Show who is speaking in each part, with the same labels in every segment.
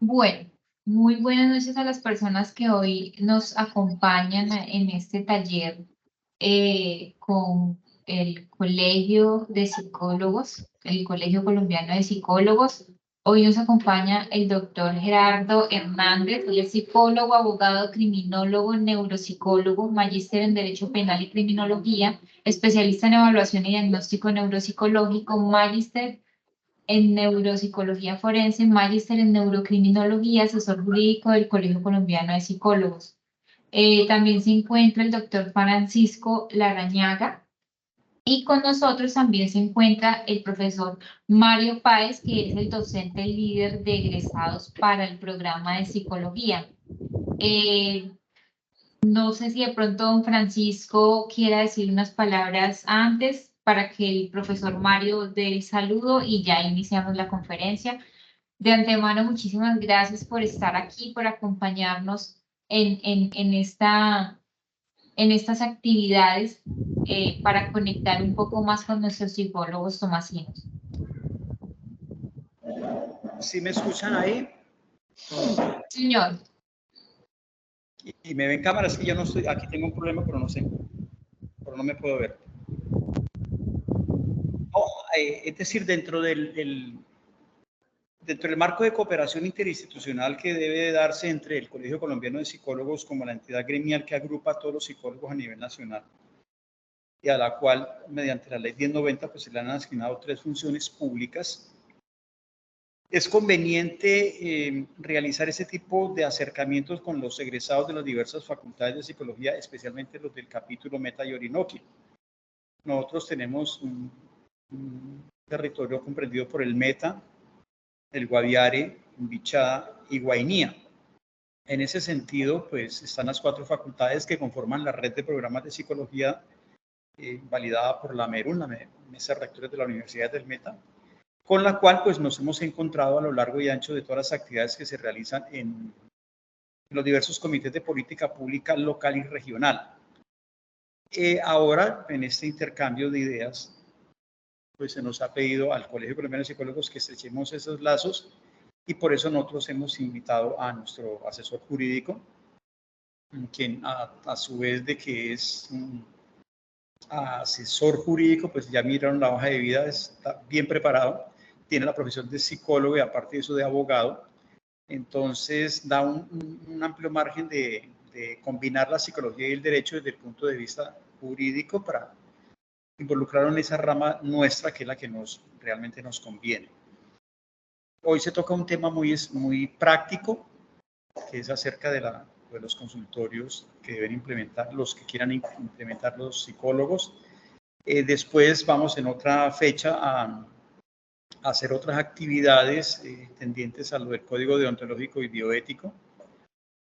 Speaker 1: Bueno, muy buenas noches a las personas que hoy nos acompañan en este taller con el Colegio de Psicólogos, el Colegio Colombiano de Psicólogos. Hoy nos acompaña el doctor Gerardo Hernández, él es psicólogo, abogado, criminólogo, neuropsicólogo, magíster en Derecho Penal y Criminología, especialista en evaluación y diagnóstico neuropsicológico, magíster en Neuropsicología Forense, magíster en Neurocriminología, asesor jurídico del Colegio Colombiano de Psicólogos. También se encuentra el doctor Francisco Larañaga y con nosotros también se encuentra el profesor Mario Páez, que es el docente líder de egresados para el programa de psicología. No sé si de pronto don Francisco quiera decir unas palabras antes para que el profesor Mario dé el saludo y ya iniciamos la conferencia. De antemano, muchísimas gracias por estar aquí, por acompañarnos en estas actividades para conectar un poco más con nuestros psicólogos tomasinos.
Speaker 2: ¿Sí me escuchan ahí?
Speaker 1: Señor.
Speaker 2: Y me ven cámaras, que yo no estoy, aquí tengo un problema, pero no sé, pero no me puedo ver. Es decir, dentro del marco de cooperación interinstitucional que debe darse entre el Colegio Colombiano de Psicólogos como la entidad gremial que agrupa a todos los psicólogos a nivel nacional y a la cual, mediante la ley 1090, pues se le han asignado 3 funciones públicas, es conveniente realizar ese tipo de acercamientos con los egresados de las diversas facultades de psicología, especialmente los del capítulo Meta y Orinoquia. Nosotros tenemos un territorio comprendido por el Meta, el Guaviare, Bichada y Guainía. En ese sentido, pues están las 4 facultades que conforman la red de programas de psicología validada por la MERUN, la Mesa de Rectores de la Universidad del Meta, con la cual pues nos hemos encontrado a lo largo y ancho de todas las actividades que se realizan en los diversos comités de política pública local y regional. Ahora, en este intercambio de ideas, pues se nos ha pedido al Colegio Colombiano de Psicólogos que estrechemos esos lazos y por eso nosotros hemos invitado a nuestro asesor jurídico, quien a su vez de que es asesor jurídico, pues ya miraron la hoja de vida, está bien preparado, tiene la profesión de psicólogo y aparte de eso de abogado, entonces da un amplio margen de combinar la psicología y el derecho desde el punto de vista jurídico para involucrar en esa rama nuestra que es la que realmente nos conviene. Hoy se toca un tema muy práctico, que es acerca de los consultorios que deben implementar, los que quieran implementar los psicólogos. Después vamos en otra fecha a hacer otras actividades tendientes a lo del Código Deontológico y Bioético,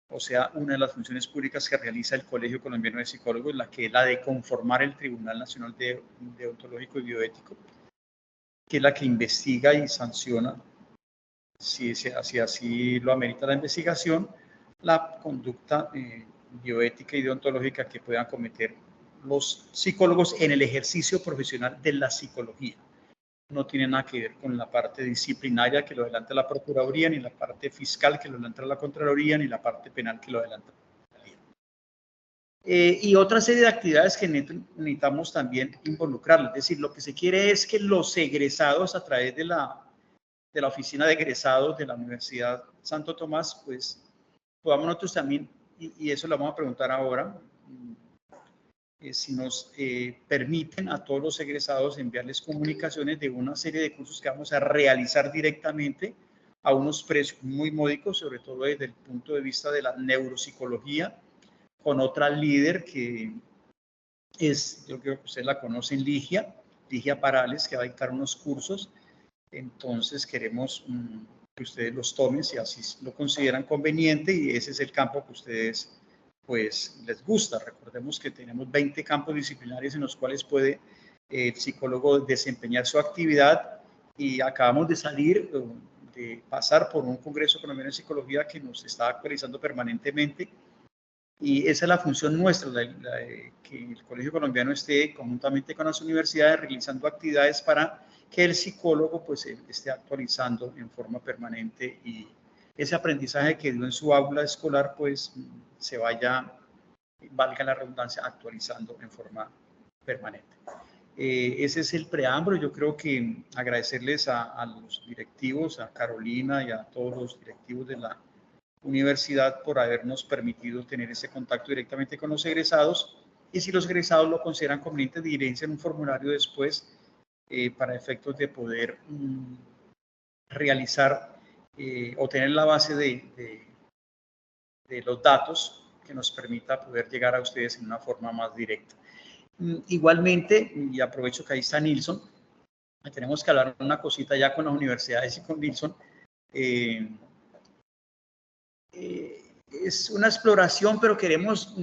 Speaker 2: o sea, una de las funciones públicas que realiza el Colegio Colombiano de Psicólogos, la que es la de conformar el Tribunal Nacional Deontológico y Bioético, que es la que investiga y sanciona, si así lo amerita la investigación, la conducta bioética y deontológica que puedan cometer los psicólogos en el ejercicio profesional de la psicología. No tiene nada que ver con la parte disciplinaria que lo adelanta la Procuraduría, ni la parte fiscal que lo adelanta la Contraloría, ni la parte penal que lo adelanta la Fiscalía. Y otra serie de actividades que necesitamos también involucrar. Es decir, lo que se quiere es que los egresados a través de la oficina de egresados de la Universidad Santo Tomás, pues podamos nosotros también, y eso lo vamos a preguntar ahora, si nos permiten a todos los egresados enviarles comunicaciones de una serie de cursos que vamos a realizar directamente a unos precios muy módicos, sobre todo desde el punto de vista de la neuropsicología, con otra líder que yo creo que ustedes la conocen, Ligia Parales, que va a dictar unos cursos. Entonces queremos que ustedes los tomen si así lo consideran conveniente y ese es el campo que ustedes pues les gusta. Recordemos que tenemos 20 campos disciplinarios en los cuales puede el psicólogo desempeñar su actividad y acabamos de salir, de pasar por un congreso colombiano de psicología que nos está actualizando permanentemente y esa es la función nuestra, que el Colegio Colombiano esté conjuntamente con las universidades realizando actividades para que el psicólogo pues esté actualizando en forma permanente y ese aprendizaje que dio en su aula escolar, pues se vaya, valga la redundancia, actualizando en forma permanente. Ese es el preámbulo. Yo creo que agradecerles a los directivos, a Carolina y a todos los directivos de la universidad por habernos permitido tener ese contacto directamente con los egresados, y si los egresados lo consideran conveniente, diligencian un formulario después para efectos de poder realizar o tener la base de los datos que nos permita poder llegar a ustedes en una forma más directa. Igualmente, y aprovecho que ahí está Nilson, tenemos que hablar una cosita ya con las universidades y con Nilson. Es una exploración, pero tenemos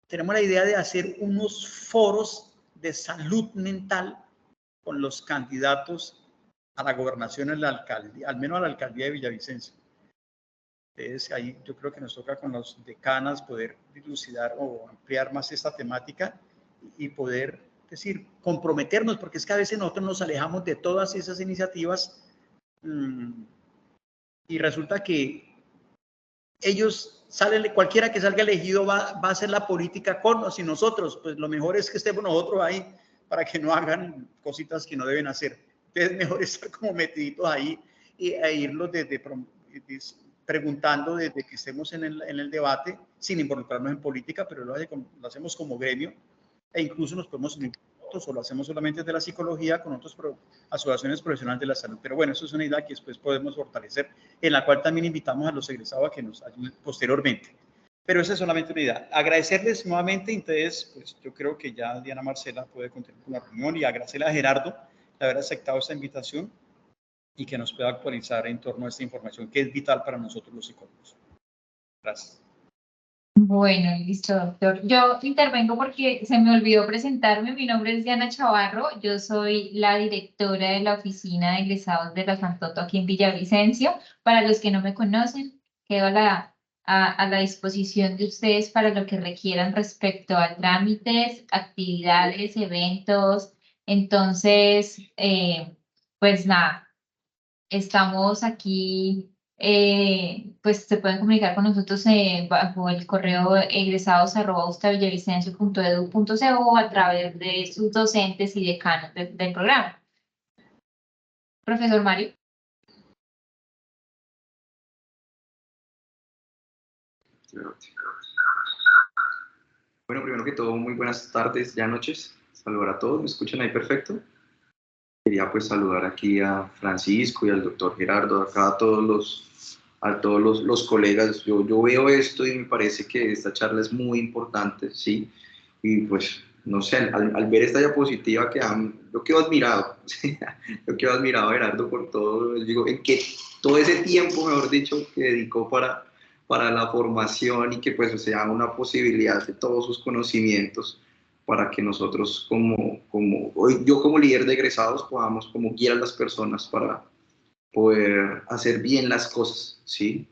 Speaker 2: la idea de hacer unos foros de salud mental con los candidatos a la gobernación, en la alcaldía, al menos a la alcaldía de Villavicencio. Entonces, ahí yo creo que nos toca con los decanas poder dilucidar o ampliar más esta temática y poder, decir, comprometernos, porque es que a veces nosotros nos alejamos de todas esas iniciativas y resulta que ellos salen, cualquiera que salga elegido va a hacer la política con o sin nosotros. Pues lo mejor es que estemos nosotros ahí para que no hagan cositas que no deben hacer. Entonces es mejor estar como metiditos ahí e irlos preguntando desde que estemos en el debate, sin involucrarnos en política, pero lo hacemos como gremio, e incluso nos podemos unir o lo hacemos solamente de la psicología con otras asociaciones profesionales de la salud. Pero bueno, eso es una idea que después podemos fortalecer, en la cual también invitamos a los egresados a que nos ayuden posteriormente. Pero esa es solamente una idea. Agradecerles nuevamente. Entonces, pues yo creo que ya Diana Marcela puede continuar con la reunión, y agradecerle a Gerardo de haber aceptado esta invitación y que nos pueda actualizar en torno a esta información que es vital para nosotros los psicólogos. Gracias.
Speaker 1: Bueno, listo, doctor. Yo intervengo porque se me olvidó presentarme. Mi nombre es Diana Chavarro. Yo soy la directora de la oficina de egresados de la Santoto aquí en Villavicencio. Para los que no me conocen, quedo a la disposición de ustedes para lo que requieran respecto a trámites, actividades, eventos. Entonces, pues nada, estamos aquí. Pues se pueden comunicar con nosotros bajo el correo egresados@ustavillavicencio.edu.co o a través de sus docentes y decanos del programa. Profesor Mario.
Speaker 3: Bueno, primero que todo, muy buenas tardes, ya noches. Saludar a todos, ¿me escuchan ahí perfecto? Quería pues saludar aquí a Francisco y al doctor Gerardo, acá a todos los colegas. Yo veo esto y me parece que esta charla es muy importante, ¿sí? Y pues, no sé, al ver esta diapositiva yo quedo admirado, ¿sí? Yo quedo admirado, Gerardo, por todo, digo, en que todo ese tiempo, mejor dicho, que dedicó para la formación, y que pues sea una posibilidad de todos sus conocimientos para que nosotros yo como líder de egresados podamos como guiar a las personas para poder hacer bien las cosas, ¿sí?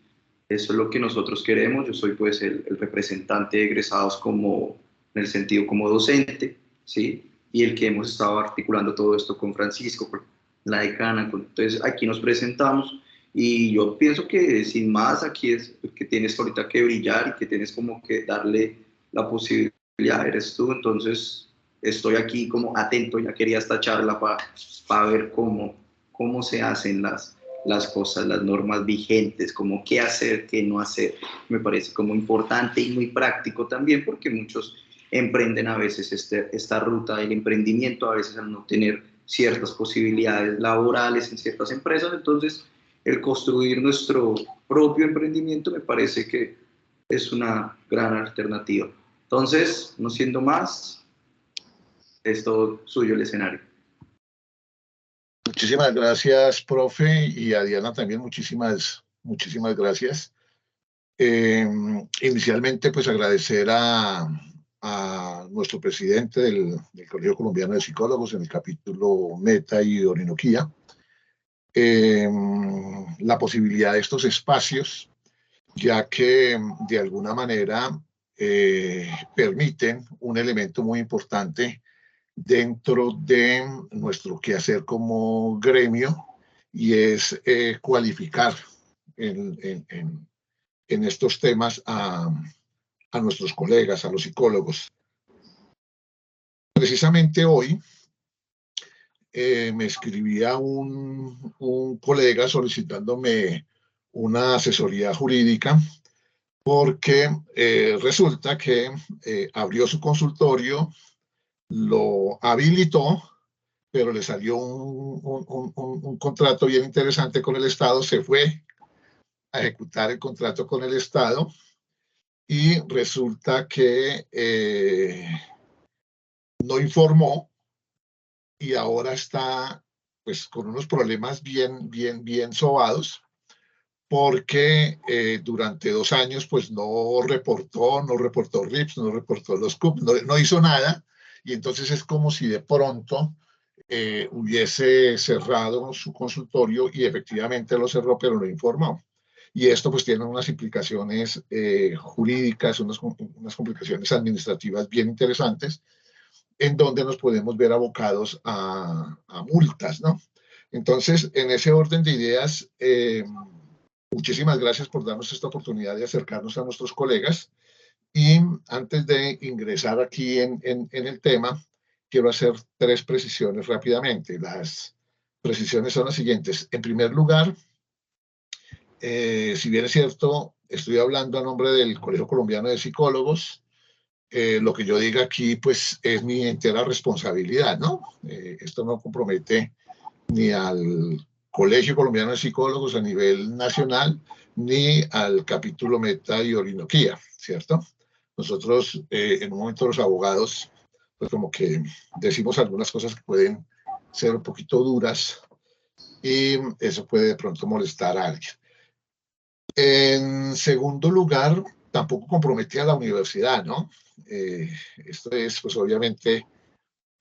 Speaker 3: Eso es lo que nosotros queremos. Yo soy pues el representante de egresados en el sentido como docente, ¿sí? Y el que hemos estado articulando todo esto con Francisco, con la decana. Entonces aquí nos presentamos, y yo pienso que sin más aquí es que tienes ahorita que brillar y que tienes como que darle la posibilidad, eres tú. Entonces estoy aquí como atento, ya quería esta charla para ver cómo se hacen las cosas, las normas vigentes, como qué hacer, qué no hacer. Me parece como importante y muy práctico también, porque muchos emprenden a veces esta ruta del emprendimiento, a veces al no tener ciertas posibilidades laborales en ciertas empresas. Entonces, el construir nuestro propio emprendimiento me parece que es una gran alternativa. Entonces, no siendo más, es todo suyo el escenario.
Speaker 4: Muchísimas gracias, profe, y a Diana también muchísimas gracias. Inicialmente, pues agradecer a nuestro presidente del Colegio Colombiano de Psicólogos en el capítulo Meta y Orinoquía, la posibilidad de estos espacios, ya que de alguna manera permiten un elemento muy importante dentro de nuestro quehacer como gremio, y es cualificar en estos temas a nuestros colegas, a los psicólogos. Precisamente hoy me escribía un colega solicitándome una asesoría jurídica porque resulta que abrió su consultorio, lo habilitó, pero le salió un contrato bien interesante con el Estado, se fue a ejecutar el contrato con el Estado y resulta que no informó y ahora está pues con unos problemas bien sobados porque durante 2 años pues no reportó RIPS, no reportó los CUP, no hizo nada, y entonces es como si de pronto hubiese cerrado su consultorio y efectivamente lo cerró, pero no informó. Y esto pues tiene unas implicaciones jurídicas, unas complicaciones administrativas bien interesantes, en donde nos podemos ver abocados a multas, ¿no? Entonces, en ese orden de ideas, muchísimas gracias por darnos esta oportunidad de acercarnos a nuestros colegas. Y antes de ingresar aquí en el tema, quiero hacer 3 precisiones rápidamente. Las precisiones son las siguientes. En primer lugar, si bien es cierto, estoy hablando a nombre del Colegio Colombiano de Psicólogos, lo que yo diga aquí, pues, es mi entera responsabilidad, ¿no? Esto no compromete ni al Colegio Colombiano de Psicólogos a nivel nacional, ni al capítulo Meta y Orinoquía, ¿cierto? Nosotros, en un momento los abogados, pues como que decimos algunas cosas que pueden ser un poquito duras y eso puede de pronto molestar a alguien. En segundo lugar, tampoco comprometí a la universidad, ¿no? Esto es, pues obviamente,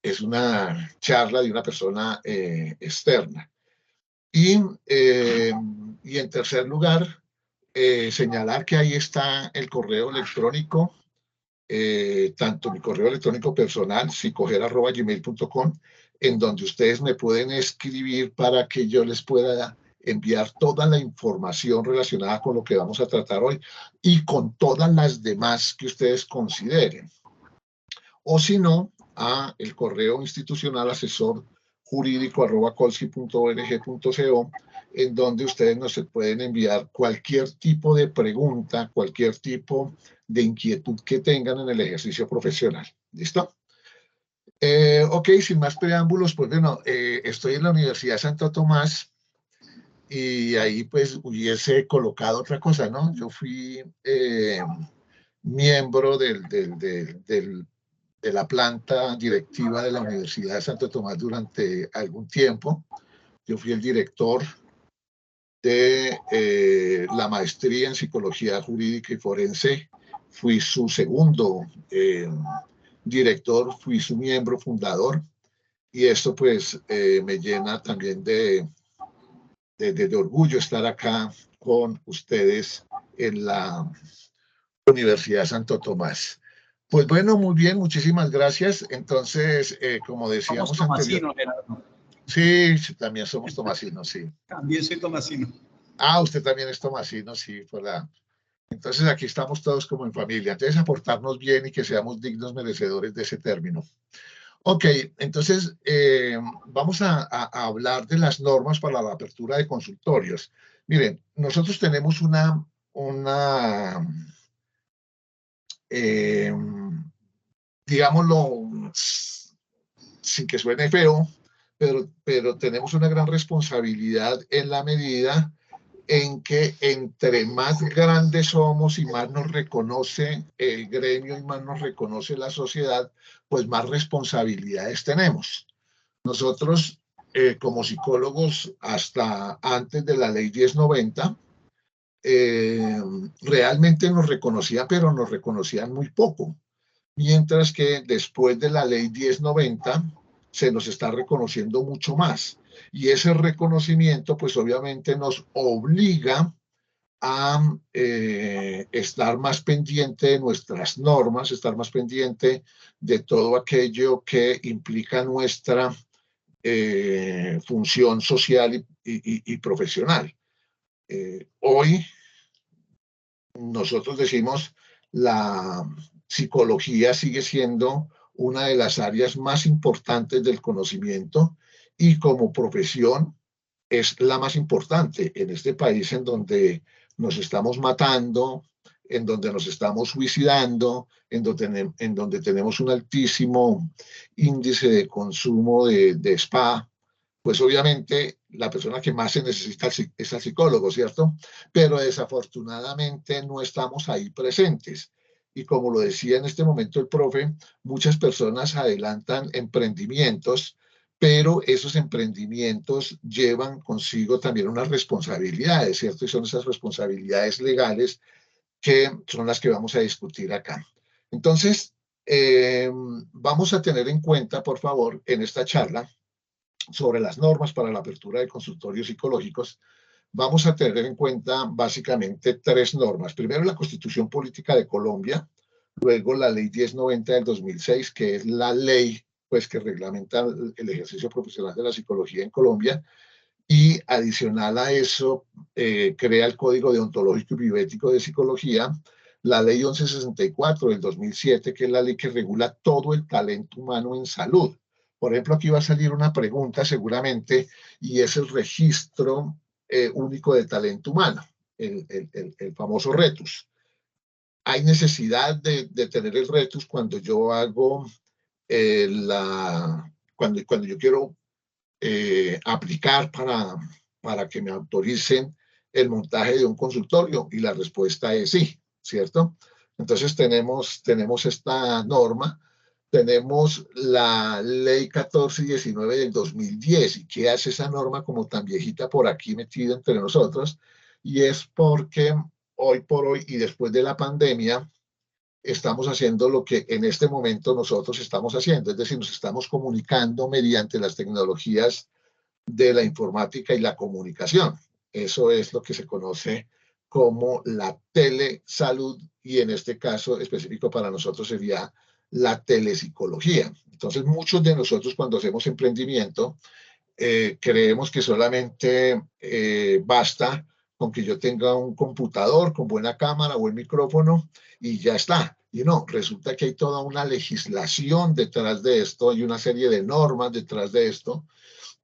Speaker 4: es una charla de una persona externa. Y en tercer lugar, señalar que ahí está el correo electrónico, tanto mi correo electrónico personal, psicoger@gmail.com, en donde ustedes me pueden escribir para que yo les pueda enviar toda la información relacionada con lo que vamos a tratar hoy y con todas las demás que ustedes consideren. O si no, a el correo institucional asesor jurídico@colsi.org.co, en donde ustedes nos pueden enviar cualquier tipo de pregunta, cualquier tipo de inquietud que tengan en el ejercicio profesional. ¿Listo? Ok, sin más preámbulos, pues bueno, estoy en la Universidad Santo Tomás y ahí pues hubiese colocado otra cosa, ¿no? Yo fui miembro de la planta directiva de la Universidad de Santo Tomás durante algún tiempo. Yo fui el director de la maestría en Psicología Jurídica y Forense. Fui su segundo director, fui su miembro fundador. Y esto pues me llena también de orgullo estar acá con ustedes en la Universidad Santo Tomás. Pues bueno, muy bien, muchísimas gracias. Entonces, como decíamos anteriormente. Sí, también somos tomasinos, sí.
Speaker 2: También soy tomasino.
Speaker 4: Ah, usted también es tomasino, sí, ¿verdad? Entonces aquí estamos todos como en familia. Entonces, aportarnos bien y que seamos dignos merecedores de ese término. Ok, entonces vamos a hablar de las normas para la apertura de consultorios. Miren, nosotros tenemos digámoslo, sin que suene feo, pero tenemos una gran responsabilidad en la medida en que entre más grandes somos y más nos reconoce el gremio y más nos reconoce la sociedad, pues más responsabilidades tenemos. Nosotros, como psicólogos, hasta antes de la ley 1090, realmente nos reconocían, pero nos reconocían muy poco. Mientras que después de la ley 1090 se nos está reconociendo mucho más. Y ese reconocimiento, pues obviamente nos obliga a estar más pendiente de nuestras normas, estar más pendiente de todo aquello que implica nuestra función social y profesional. Hoy nosotros decimos la psicología sigue siendo una de las áreas más importantes del conocimiento y como profesión es la más importante en este país en donde nos estamos matando, en donde nos estamos suicidando, en donde tenemos un altísimo índice de consumo de spa. Pues obviamente la persona que más se necesita es el psicólogo, ¿cierto? Pero desafortunadamente no estamos ahí presentes. Y como lo decía en este momento el profe, muchas personas adelantan emprendimientos, pero esos emprendimientos llevan consigo también unas responsabilidades, ¿cierto? Y son esas responsabilidades legales que son las que vamos a discutir acá. Entonces, vamos a tener en cuenta, por favor, en esta charla, sobre las normas para la apertura de consultorios psicológicos, vamos a tener en cuenta básicamente tres normas. Primero, la Constitución Política de Colombia, luego la Ley 1090 del 2006, que es la ley pues, que reglamenta el ejercicio profesional de la psicología en Colombia, y adicional a eso, crea el Código Deontológico y Bioético de Psicología, la Ley 1164 del 2007, que es la ley que regula todo el talento humano en salud. Por ejemplo, aquí va a salir una pregunta seguramente, y es el registro único de talento humano, el famoso RETUS. Hay necesidad de tener el RETUS cuando yo hago cuando yo quiero aplicar para que me autoricen el montaje de un consultorio, y la respuesta es sí, ¿cierto? Entonces tenemos esta norma. Tenemos la ley 1419 del 2010. ¿Y qué hace esa norma como tan viejita por aquí metida entre nosotros? Y es porque hoy por hoy y después de la pandemia estamos haciendo lo que en este momento nosotros estamos haciendo, es decir, nos estamos comunicando mediante las tecnologías de la informática y la comunicación. Eso es lo que se conoce como la telesalud, y en este caso específico para nosotros sería la telepsicología. Entonces, muchos de nosotros cuando hacemos emprendimiento, creemos que solamente basta con que yo tenga un computador con buena cámara, buen micrófono y ya está. Y no, resulta que hay toda una legislación detrás de esto, hay una serie de normas detrás de esto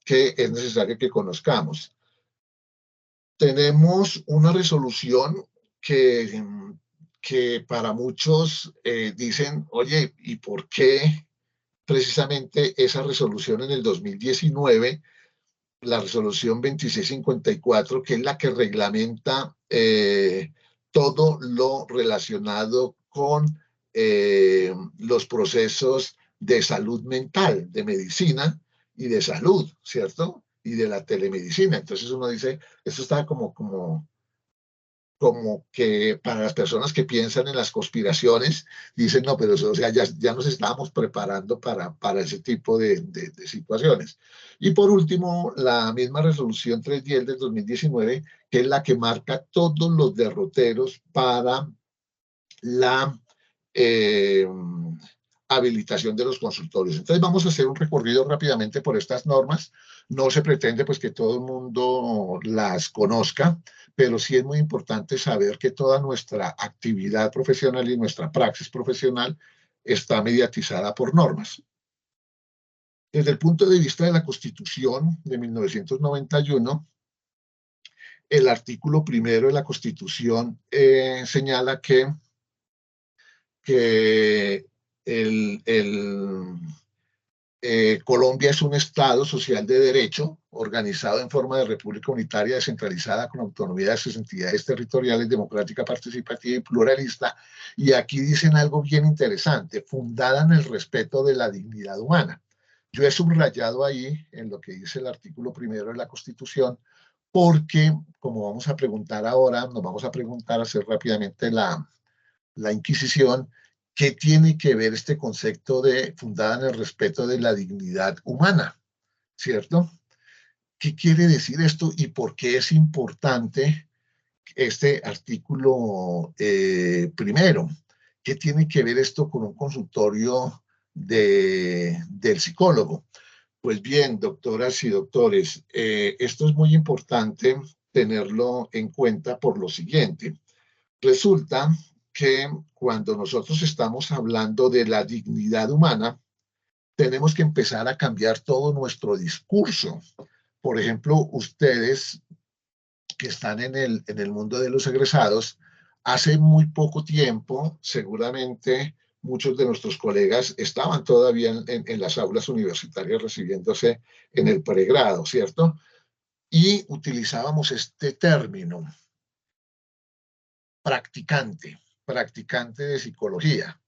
Speaker 4: que es necesario que conozcamos. Tenemos una resolución que para muchos dicen, oye, ¿y por qué precisamente esa resolución en el 2019, la resolución 2654, que es la que reglamenta todo lo relacionado con los procesos de salud mental, de medicina y de salud, ¿cierto? Y de la telemedicina? Entonces uno dice, esto está como que para las personas que piensan en las conspiraciones, dicen, no, pero o sea, ya nos estábamos preparando para ese tipo de situaciones. Y por último, la misma resolución 310 del 2019, que es la que marca todos los derroteros para la habilitación de los consultorios. Entonces vamos a hacer un recorrido rápidamente por estas normas. No se pretende pues que todo el mundo las conozca, pero sí es muy importante saber que toda nuestra actividad profesional y nuestra praxis profesional está mediatizada por normas. Desde el punto de vista de la Constitución de 1991, el artículo primero de la Constitución señala que Colombia es un Estado social de derecho, organizado en forma de república unitaria, descentralizada, con autonomía de sus entidades territoriales, democrática, participativa y pluralista. Y aquí dicen algo bien interesante, fundada en el respeto de la dignidad humana. Yo he subrayado ahí, en lo que dice el artículo primero de la Constitución, porque, como vamos a preguntar ahora, nos vamos a preguntar, hacer rápidamente la Inquisición, ¿qué tiene que ver este concepto de fundada en el respeto de la dignidad humana? ¿Cierto? ¿Qué quiere decir esto y por qué es importante este artículo primero? ¿Qué tiene que ver esto con un consultorio del psicólogo? Pues bien, doctoras y doctores, esto es muy importante tenerlo en cuenta por lo siguiente. Resulta que cuando nosotros estamos hablando de la dignidad humana, tenemos que empezar a cambiar todo nuestro discurso. Por ejemplo, ustedes que están en el mundo de los egresados, hace muy poco tiempo, seguramente muchos de nuestros colegas estaban todavía en las aulas universitarias recibiéndose en el pregrado, ¿cierto? Y utilizábamos este término, practicante de psicología.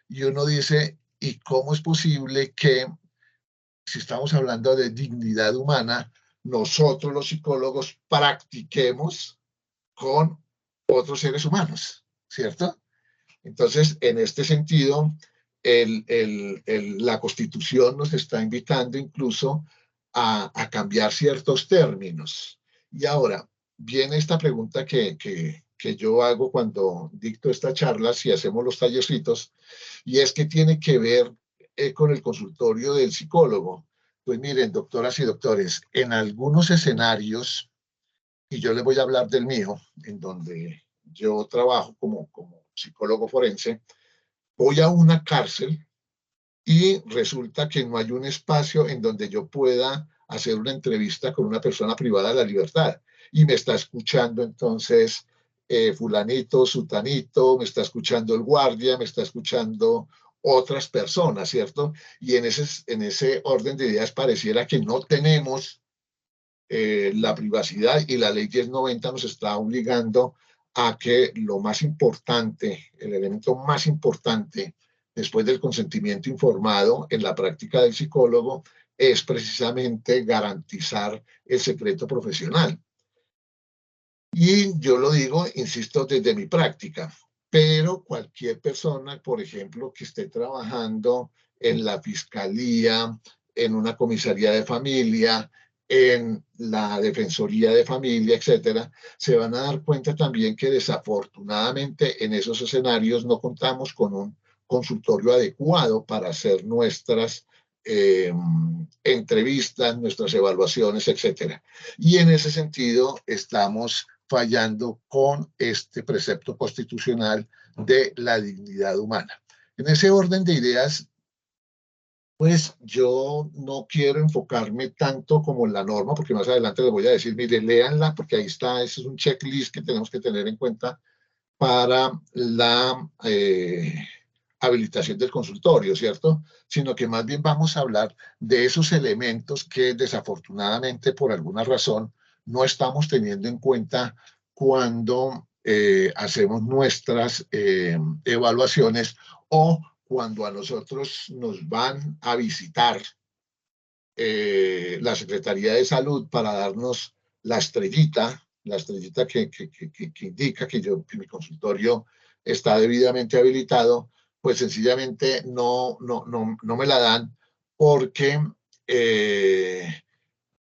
Speaker 4: Y uno dice, ¿y cómo es posible que, si estamos hablando de dignidad humana, nosotros los psicólogos practiquemos con otros seres humanos, ¿cierto? Entonces, en este sentido, la Constitución nos está invitando incluso a cambiar ciertos términos. Y ahora, viene esta pregunta que yo hago cuando dicto estas charlas y hacemos los tallercitos, y es que tiene que ver con el consultorio del psicólogo. Pues miren, doctoras y doctores, en algunos escenarios, y yo les voy a hablar del mío, en donde yo trabajo como psicólogo forense, voy a una cárcel y resulta que no hay un espacio en donde yo pueda hacer una entrevista con una persona privada de la libertad. Y me está escuchando entonces fulanito, sutanito, me está escuchando el guardia, me está escuchando otras personas, ¿cierto? Y en ese orden de ideas pareciera que no tenemos la privacidad, y la ley 1090 nos está obligando a que lo más importante, el elemento más importante después del consentimiento informado en la práctica del psicólogo, es precisamente garantizar el secreto profesional. Y yo lo digo, insisto, desde mi práctica, pero cualquier persona, por ejemplo, que esté trabajando en la fiscalía, en una comisaría de familia, en la defensoría de familia, etcétera, se van a dar cuenta también que desafortunadamente en esos escenarios no contamos con un consultorio adecuado para hacer nuestras entrevistas, nuestras evaluaciones, etcétera. Y en ese sentido estamos fallando con este precepto constitucional de la dignidad humana. En ese orden de ideas, pues yo no quiero enfocarme tanto como en la norma, porque más adelante les voy a decir, mire, léanla, porque ahí está, ese es un checklist que tenemos que tener en cuenta para la habilitación del consultorio, ¿cierto? Sino que más bien vamos a hablar de esos elementos que desafortunadamente por alguna razón no estamos teniendo en cuenta cuando hacemos nuestras evaluaciones, o cuando a nosotros nos van a visitar la Secretaría de Salud para darnos la estrellita que indica que mi consultorio está debidamente habilitado, pues sencillamente no me la dan porque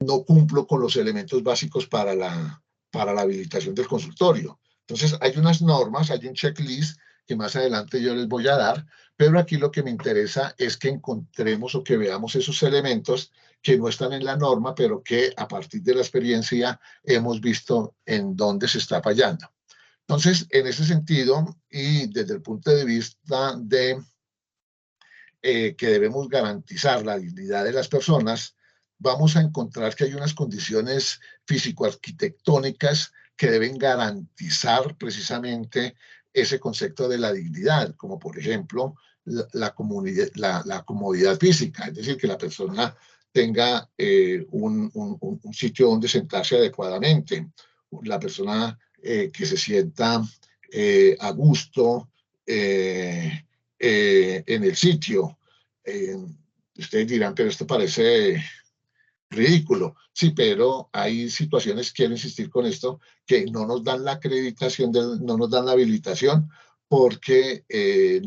Speaker 4: no cumplo con los elementos básicos para la habilitación del consultorio. Entonces, hay unas normas, hay un checklist que más adelante yo les voy a dar, pero aquí lo que me interesa es que encontremos o que veamos esos elementos que no están en la norma, pero que a partir de la experiencia hemos visto en dónde se está fallando. Entonces, en ese sentido, y desde el punto de vista de que debemos garantizar la dignidad de las personas, vamos a encontrar que hay unas condiciones físico-arquitectónicas que deben garantizar precisamente ese concepto de la dignidad, como por ejemplo la comodidad física, es decir, que la persona tenga un sitio donde sentarse adecuadamente, la persona que se sienta a gusto en el sitio. Ustedes dirán, pero esto parece ridículo. Sí, pero hay situaciones, quiero insistir con esto, que no nos dan la acreditación, no nos dan la habilitación porque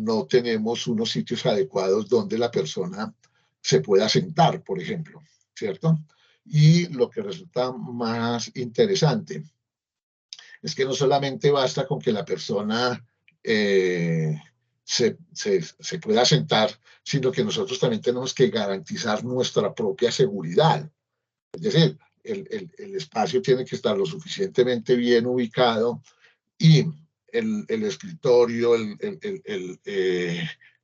Speaker 4: no tenemos unos sitios adecuados donde la persona se pueda sentar, por ejemplo, ¿cierto? Y lo que resulta más interesante es que no solamente basta con que la persona se pueda sentar, sino que nosotros también tenemos que garantizar nuestra propia seguridad. Es decir, el espacio tiene que estar lo suficientemente bien ubicado y el escritorio,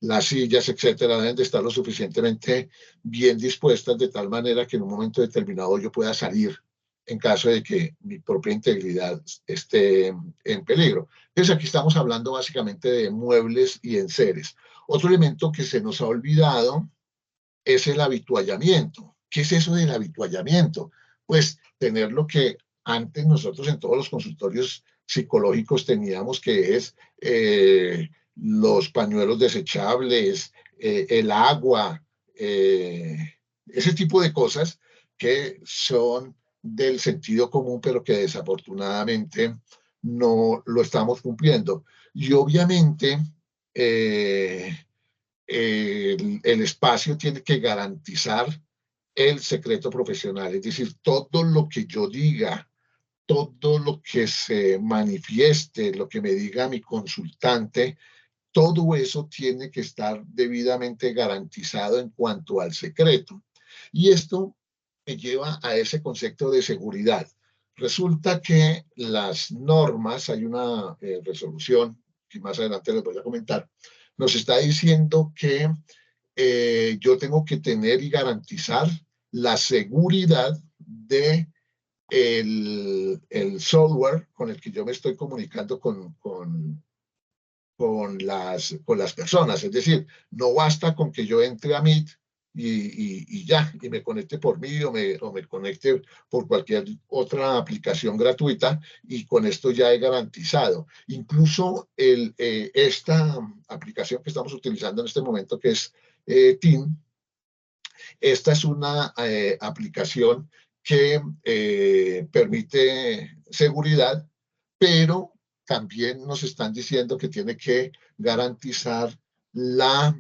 Speaker 4: las sillas, etcétera, deben de estar lo suficientemente bien dispuestas de tal manera que en un momento determinado yo pueda salir en caso de que mi propia integridad esté en peligro. Entonces aquí estamos hablando básicamente de muebles y enseres. Otro elemento que se nos ha olvidado es el habituallamiento. ¿Qué es eso del habituallamiento? Pues tener lo que antes nosotros en todos los consultorios psicológicos teníamos, que es los pañuelos desechables, el agua, ese tipo de cosas que son del sentido común, pero que desafortunadamente no lo estamos cumpliendo. Y obviamente el espacio tiene que garantizar el secreto profesional, es decir, todo lo que yo diga, todo lo que se manifieste, lo que me diga mi consultante, todo eso tiene que estar debidamente garantizado en cuanto al secreto. Y esto me lleva a ese concepto de seguridad. Resulta que las normas, hay una resolución que más adelante les voy a comentar, nos está diciendo que yo tengo que tener y garantizar la seguridad de el software con el que yo me estoy comunicando con las personas. Es decir, no basta con que yo entre a Meet y ya, y me conecte por mí o me conecte por cualquier otra aplicación gratuita y con esto ya he garantizado. Incluso esta aplicación que estamos utilizando en este momento, que es Team, esta es una aplicación que permite seguridad, pero también nos están diciendo que tiene que garantizar la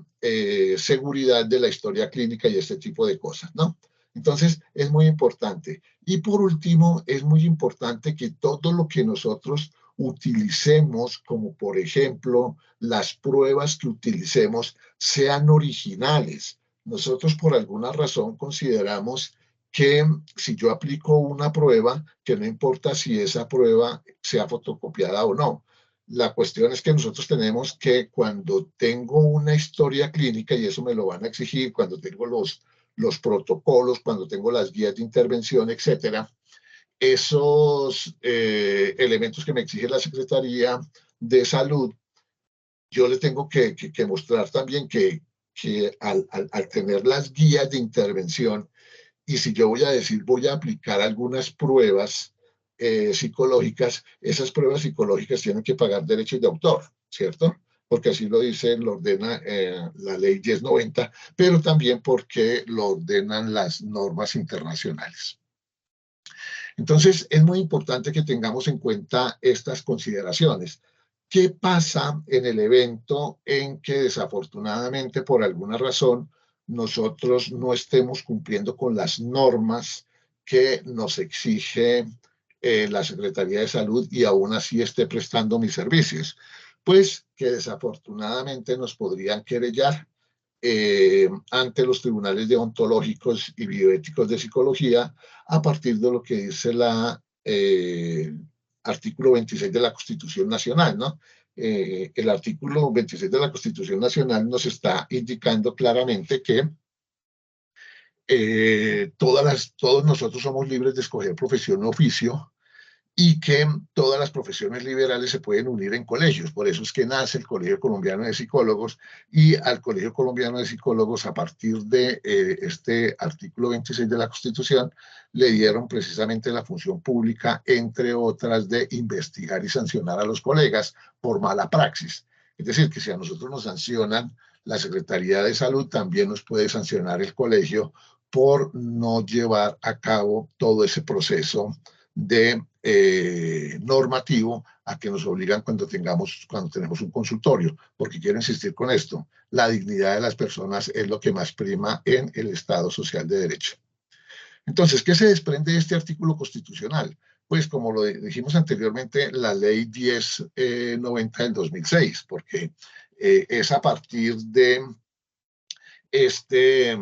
Speaker 4: seguridad de la historia clínica y este tipo de cosas, ¿no? Entonces, es muy importante. Y por último, es muy importante que todo lo que nosotros utilicemos, como por ejemplo, las pruebas que utilicemos, sean originales. Nosotros por alguna razón consideramos que si yo aplico una prueba, que no importa si esa prueba sea fotocopiada o no. La cuestión es que nosotros tenemos que cuando tengo una historia clínica, y eso me lo van a exigir, cuando tengo los protocolos, cuando tengo las guías de intervención, etcétera, esos elementos que me exige la Secretaría de Salud, yo le tengo que mostrar también que al tener las guías de intervención, y si yo voy a decir, voy a aplicar algunas pruebas psicológicas, esas pruebas psicológicas tienen que pagar derechos de autor, ¿cierto? Porque así lo dice, lo ordena la ley 1090, pero también porque lo ordenan las normas internacionales. Entonces, es muy importante que tengamos en cuenta estas consideraciones. ¿Qué pasa en el evento en que desafortunadamente por alguna razón nosotros no estemos cumpliendo con las normas que nos exige la Secretaría de Salud y aún así esté prestando mis servicios? Pues que desafortunadamente nos podrían querellar ante los tribunales deontológicos y bioéticos de psicología a partir de lo que dice el artículo 26 de la Constitución Nacional, ¿no? El artículo 26 de la Constitución Nacional nos está indicando claramente que todos nosotros somos libres de escoger profesión o oficio y que todas las profesiones liberales se pueden unir en colegios. Por eso es que nace el Colegio Colombiano de Psicólogos, y al Colegio Colombiano de Psicólogos, a partir de este artículo 26 de la Constitución, le dieron precisamente la función pública, entre otras, de investigar y sancionar a los colegas por mala praxis. Es decir, que si a nosotros nos sancionan la Secretaría de Salud, también nos puede sancionar el colegio por no llevar a cabo todo ese proceso de normativo a que nos obligan cuando tenemos un consultorio, porque quiero insistir con esto, la dignidad de las personas es lo que más prima en el Estado social de derecho. Entonces, ¿qué se desprende de este artículo constitucional? Pues como lo dijimos anteriormente, la ley 1090 del 2006, porque es a partir de este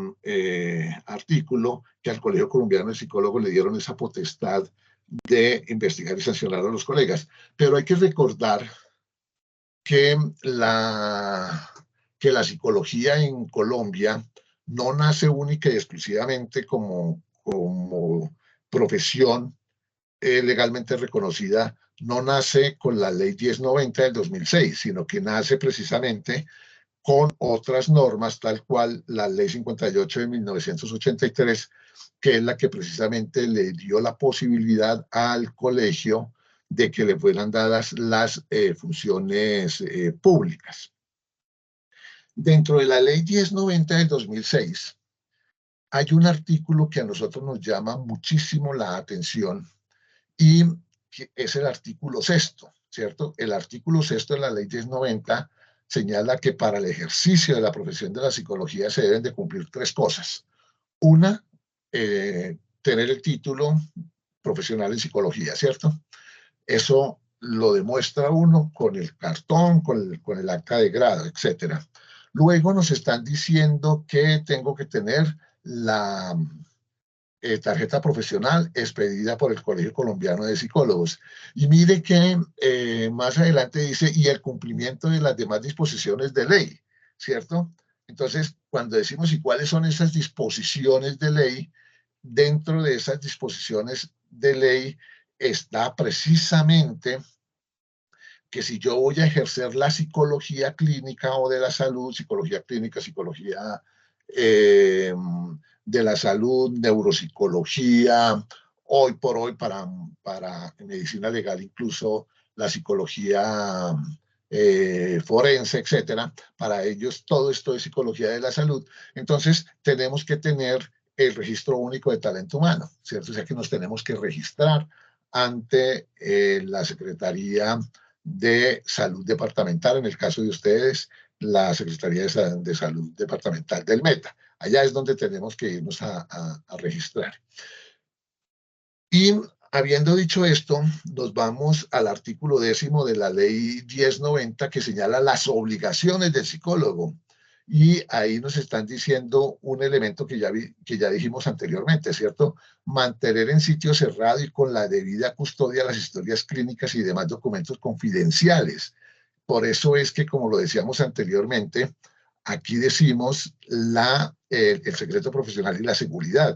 Speaker 4: artículo que al Colegio Colombiano de Psicólogos le dieron esa potestad de investigar y sancionar a los colegas. Pero hay que recordar que la psicología en Colombia no nace única y exclusivamente como profesión legalmente reconocida, no nace con la ley 1090 del 2006, sino que nace precisamente con otras normas, tal cual la ley 58 de 1983, que es la que precisamente le dio la posibilidad al colegio de que le fueran dadas las funciones públicas. Dentro de la ley 1090 del 2006, hay un artículo que a nosotros nos llama muchísimo la atención y es el artículo 6º, ¿cierto? El artículo 6º de la ley 1090 señala que para el ejercicio de la profesión de la psicología se deben de cumplir 3 cosas. Una, tener el título profesional en psicología, ¿cierto? Eso lo demuestra uno con el cartón, con el acta de grado, etc. Luego nos están diciendo que tengo que tener la tarjeta profesional expedida por el Colegio Colombiano de Psicólogos. Y mire que más adelante dice, y el cumplimiento de las demás disposiciones de ley, ¿cierto? Entonces, cuando decimos, ¿y cuáles son esas disposiciones de ley? Dentro de esas disposiciones de ley está precisamente que si yo voy a ejercer la psicología clínica o de la salud, psicología clínica, psicología de la salud, neuropsicología, hoy por hoy para medicina legal incluso la psicología forense, etcétera, para ellos todo esto es psicología de la salud. Entonces tenemos que tener el registro único de talento humano, ¿cierto? O sea que nos tenemos que registrar ante la Secretaría de Salud Departamental, en el caso de ustedes, la Secretaría de Salud Departamental del Meta. Allá es donde tenemos que irnos a registrar. Y habiendo dicho esto, nos vamos al artículo 10º de la ley 1090 que señala las obligaciones del psicólogo. Y ahí nos están diciendo un elemento que ya dijimos anteriormente, ¿cierto? Mantener en sitio cerrado y con la debida custodia las historias clínicas y demás documentos confidenciales. Por eso es que, como lo decíamos anteriormente, aquí decimos el secreto profesional y la seguridad,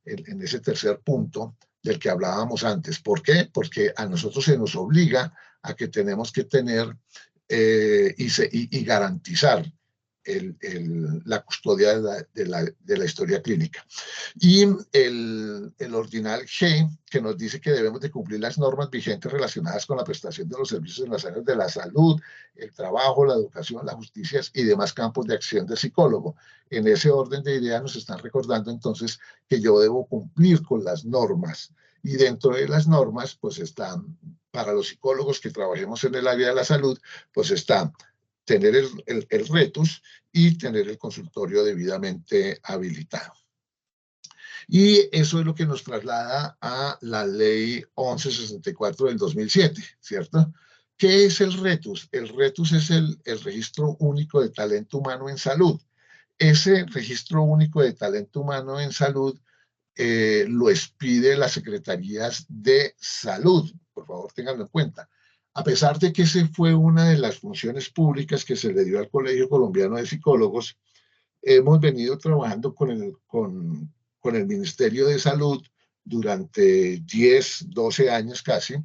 Speaker 4: en ese tercer punto del que hablábamos antes. ¿Por qué? Porque a nosotros se nos obliga a que tenemos que tener y garantizar la custodia de la historia clínica. Y el ordinal G, que nos dice que debemos de cumplir las normas vigentes relacionadas con la prestación de los servicios en las áreas de la salud, el trabajo, la educación, la justicia y demás campos de acción del psicólogo. En ese orden de ideas nos están recordando entonces que yo debo cumplir con las normas. Y dentro de las normas, pues están, para los psicólogos que trabajemos en el área de la salud, pues está tener el RETUS y tener el consultorio debidamente habilitado. Y eso es lo que nos traslada a la ley 1164 del 2007, ¿cierto? ¿Qué es el RETUS? El RETUS es el Registro Único de Talento Humano en Salud. Ese Registro Único de Talento Humano en Salud lo expide las Secretarías de Salud. Por favor, ténganlo en cuenta. A pesar de que esa fue una de las funciones públicas que se le dio al Colegio Colombiano de Psicólogos, hemos venido trabajando con el Ministerio de Salud durante 10, 12 años casi,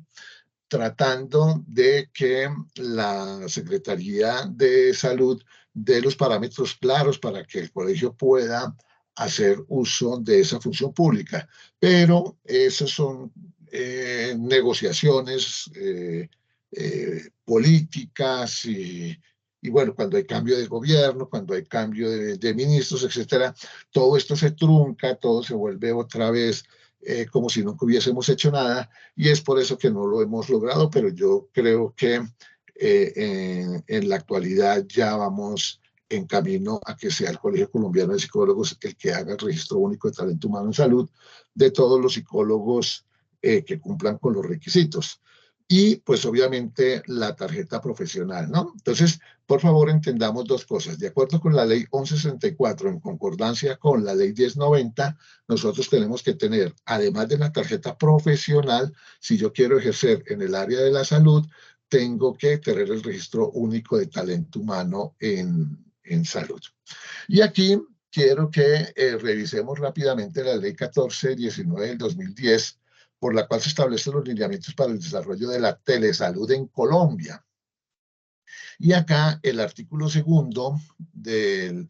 Speaker 4: tratando de que la Secretaría de Salud dé los parámetros claros para que el colegio pueda hacer uso de esa función pública. Pero esas son negociaciones políticas y bueno, cuando hay cambio de gobierno, cuando hay cambio de ministros, etcétera, todo esto se trunca, todo se vuelve otra vez como si nunca hubiésemos hecho nada, y es por eso que no lo hemos logrado, pero yo creo que en la actualidad ya vamos en camino a que sea el Colegio Colombiano de Psicólogos el que haga el registro único de talento humano en salud de todos los psicólogos que cumplan con los requisitos. y pues obviamente la tarjeta profesional, ¿no? Entonces, por favor, entendamos dos cosas. De acuerdo con la ley 1164, en concordancia con la ley 1090, nosotros tenemos que tener, además de la tarjeta profesional, si yo quiero ejercer en el área de la salud, tengo que tener el registro único de talento humano en salud. Y aquí quiero que revisemos rápidamente la ley 1419 del 2010, por la cual se establecen los lineamientos para el desarrollo de la telesalud en Colombia. Y acá el artículo segundo en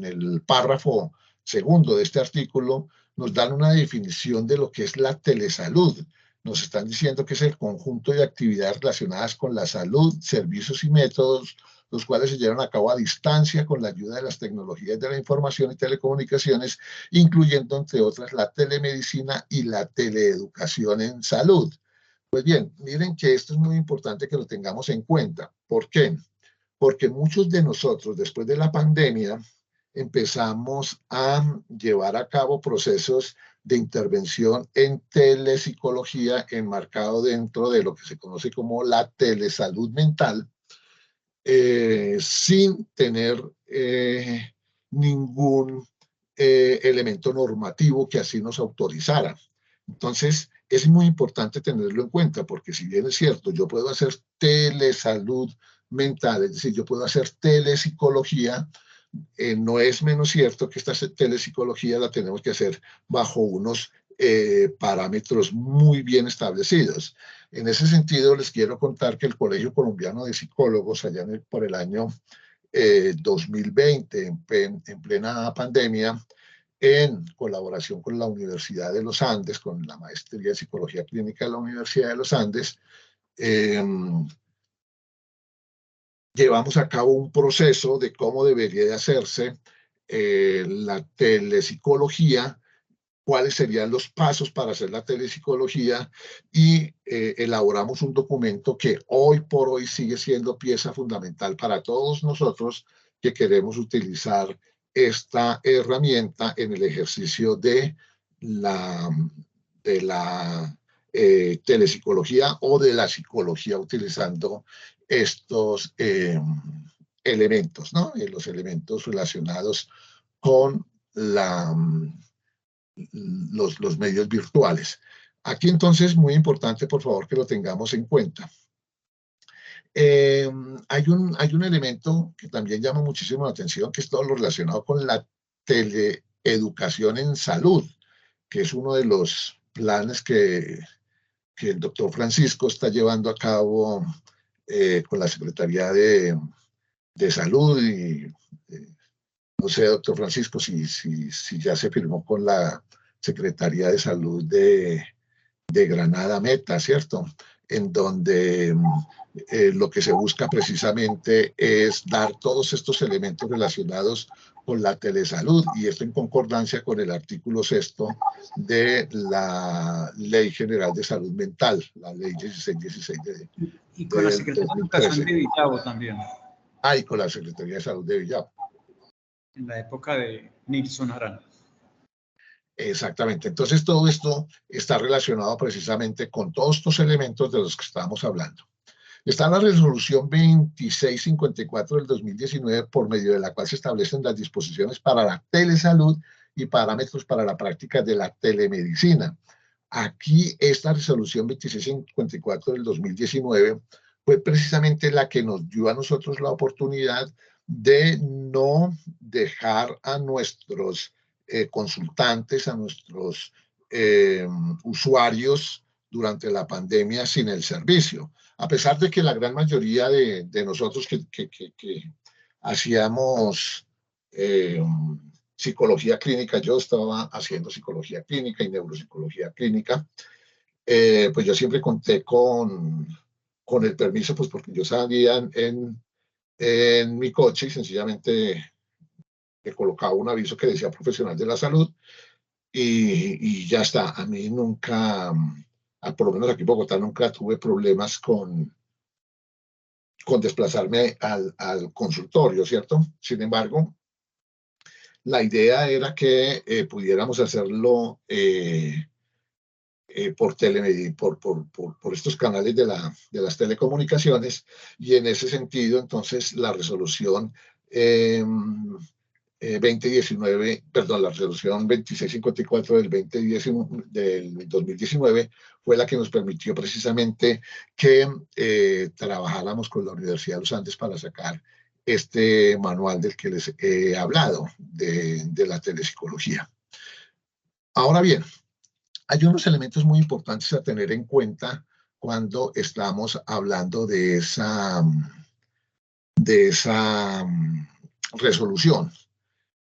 Speaker 4: el párrafo segundo de este artículo nos dan una definición de lo que es la telesalud. Nos están diciendo que es el conjunto de actividades relacionadas con la salud, servicios y métodos, los cuales se llevan a cabo a distancia con la ayuda de las tecnologías de la información y telecomunicaciones, incluyendo, entre otras, la telemedicina y la teleeducación en salud. Pues bien, miren que esto es muy importante que lo tengamos en cuenta. ¿Por qué? Porque muchos de nosotros, después de la pandemia, empezamos a llevar a cabo procesos de intervención en telepsicología enmarcado dentro de lo que se conoce como la telesalud mental, sin tener ningún elemento normativo que así nos autorizara. Entonces, es muy importante tenerlo en cuenta, porque si bien es cierto, yo puedo hacer telesalud mental, es decir, yo puedo hacer telepsicología, no es menos cierto que esta telepsicología la tenemos que hacer bajo unos parámetros muy bien establecidos. En ese sentido, les quiero contar que el Colegio Colombiano de Psicólogos, allá por el año 2020, en plena pandemia, en colaboración con la Universidad de los Andes, con la Maestría de Psicología Clínica de la Universidad de los Andes, llevamos a cabo un proceso de cómo debería de hacerse la telepsicología, cuáles serían los pasos para hacer la telepsicología, y elaboramos un documento que hoy por hoy sigue siendo pieza fundamental para todos nosotros que queremos utilizar esta herramienta en el ejercicio de la telepsicología o de la psicología, utilizando estos elementos, ¿no? Los elementos relacionados con los medios virtuales. Aquí entonces, muy importante, por favor, que lo tengamos en cuenta. Hay un elemento que también llama muchísimo la atención, que es todo lo relacionado con la teleeducación en salud, que es uno de los planes que el doctor Francisco está llevando a cabo con la Secretaría de Salud. Y no sé, doctor Francisco, si ya se firmó con la Secretaría de Salud de Granada Meta, ¿cierto? En donde lo que se busca precisamente es dar todos estos elementos relacionados con la telesalud, y esto en concordancia con el artículo 6 de la Ley General de Salud Mental, la Ley 1616
Speaker 2: y con la Secretaría de Educación de Villavo también.
Speaker 4: Y con la Secretaría de Salud de Villavo.
Speaker 2: En la época de Nilson Arana.
Speaker 4: Exactamente. Entonces, todo esto está relacionado precisamente con todos estos elementos de los que estamos hablando. Está la resolución 2654 del 2019, por medio de la cual se establecen las disposiciones para la telesalud y parámetros para la práctica de la telemedicina. Aquí, esta resolución 2654 del 2019 fue precisamente la que nos dio a nosotros la oportunidad de no dejar a nuestros consultantes, a nuestros usuarios durante la pandemia sin el servicio. A pesar de que la gran mayoría de nosotros que hacíamos psicología clínica, yo estaba haciendo psicología clínica y neuropsicología clínica, pues yo siempre conté con el permiso, pues porque yo salía en mi coche y sencillamente que colocaba un aviso que decía profesional de la salud, y ya está. A mí nunca, por lo menos aquí en Bogotá, nunca tuve problemas con desplazarme al consultorio, ¿cierto? Sin embargo, la idea era que pudiéramos hacerlo por estos canales de las telecomunicaciones, y en ese sentido, entonces, la resolución 2654 del 2019 fue la que nos permitió precisamente que trabajáramos con la Universidad de los Andes para sacar este manual del que les he hablado, de la telepsicología. Ahora bien, hay unos elementos muy importantes a tener en cuenta cuando estamos hablando de esa resolución.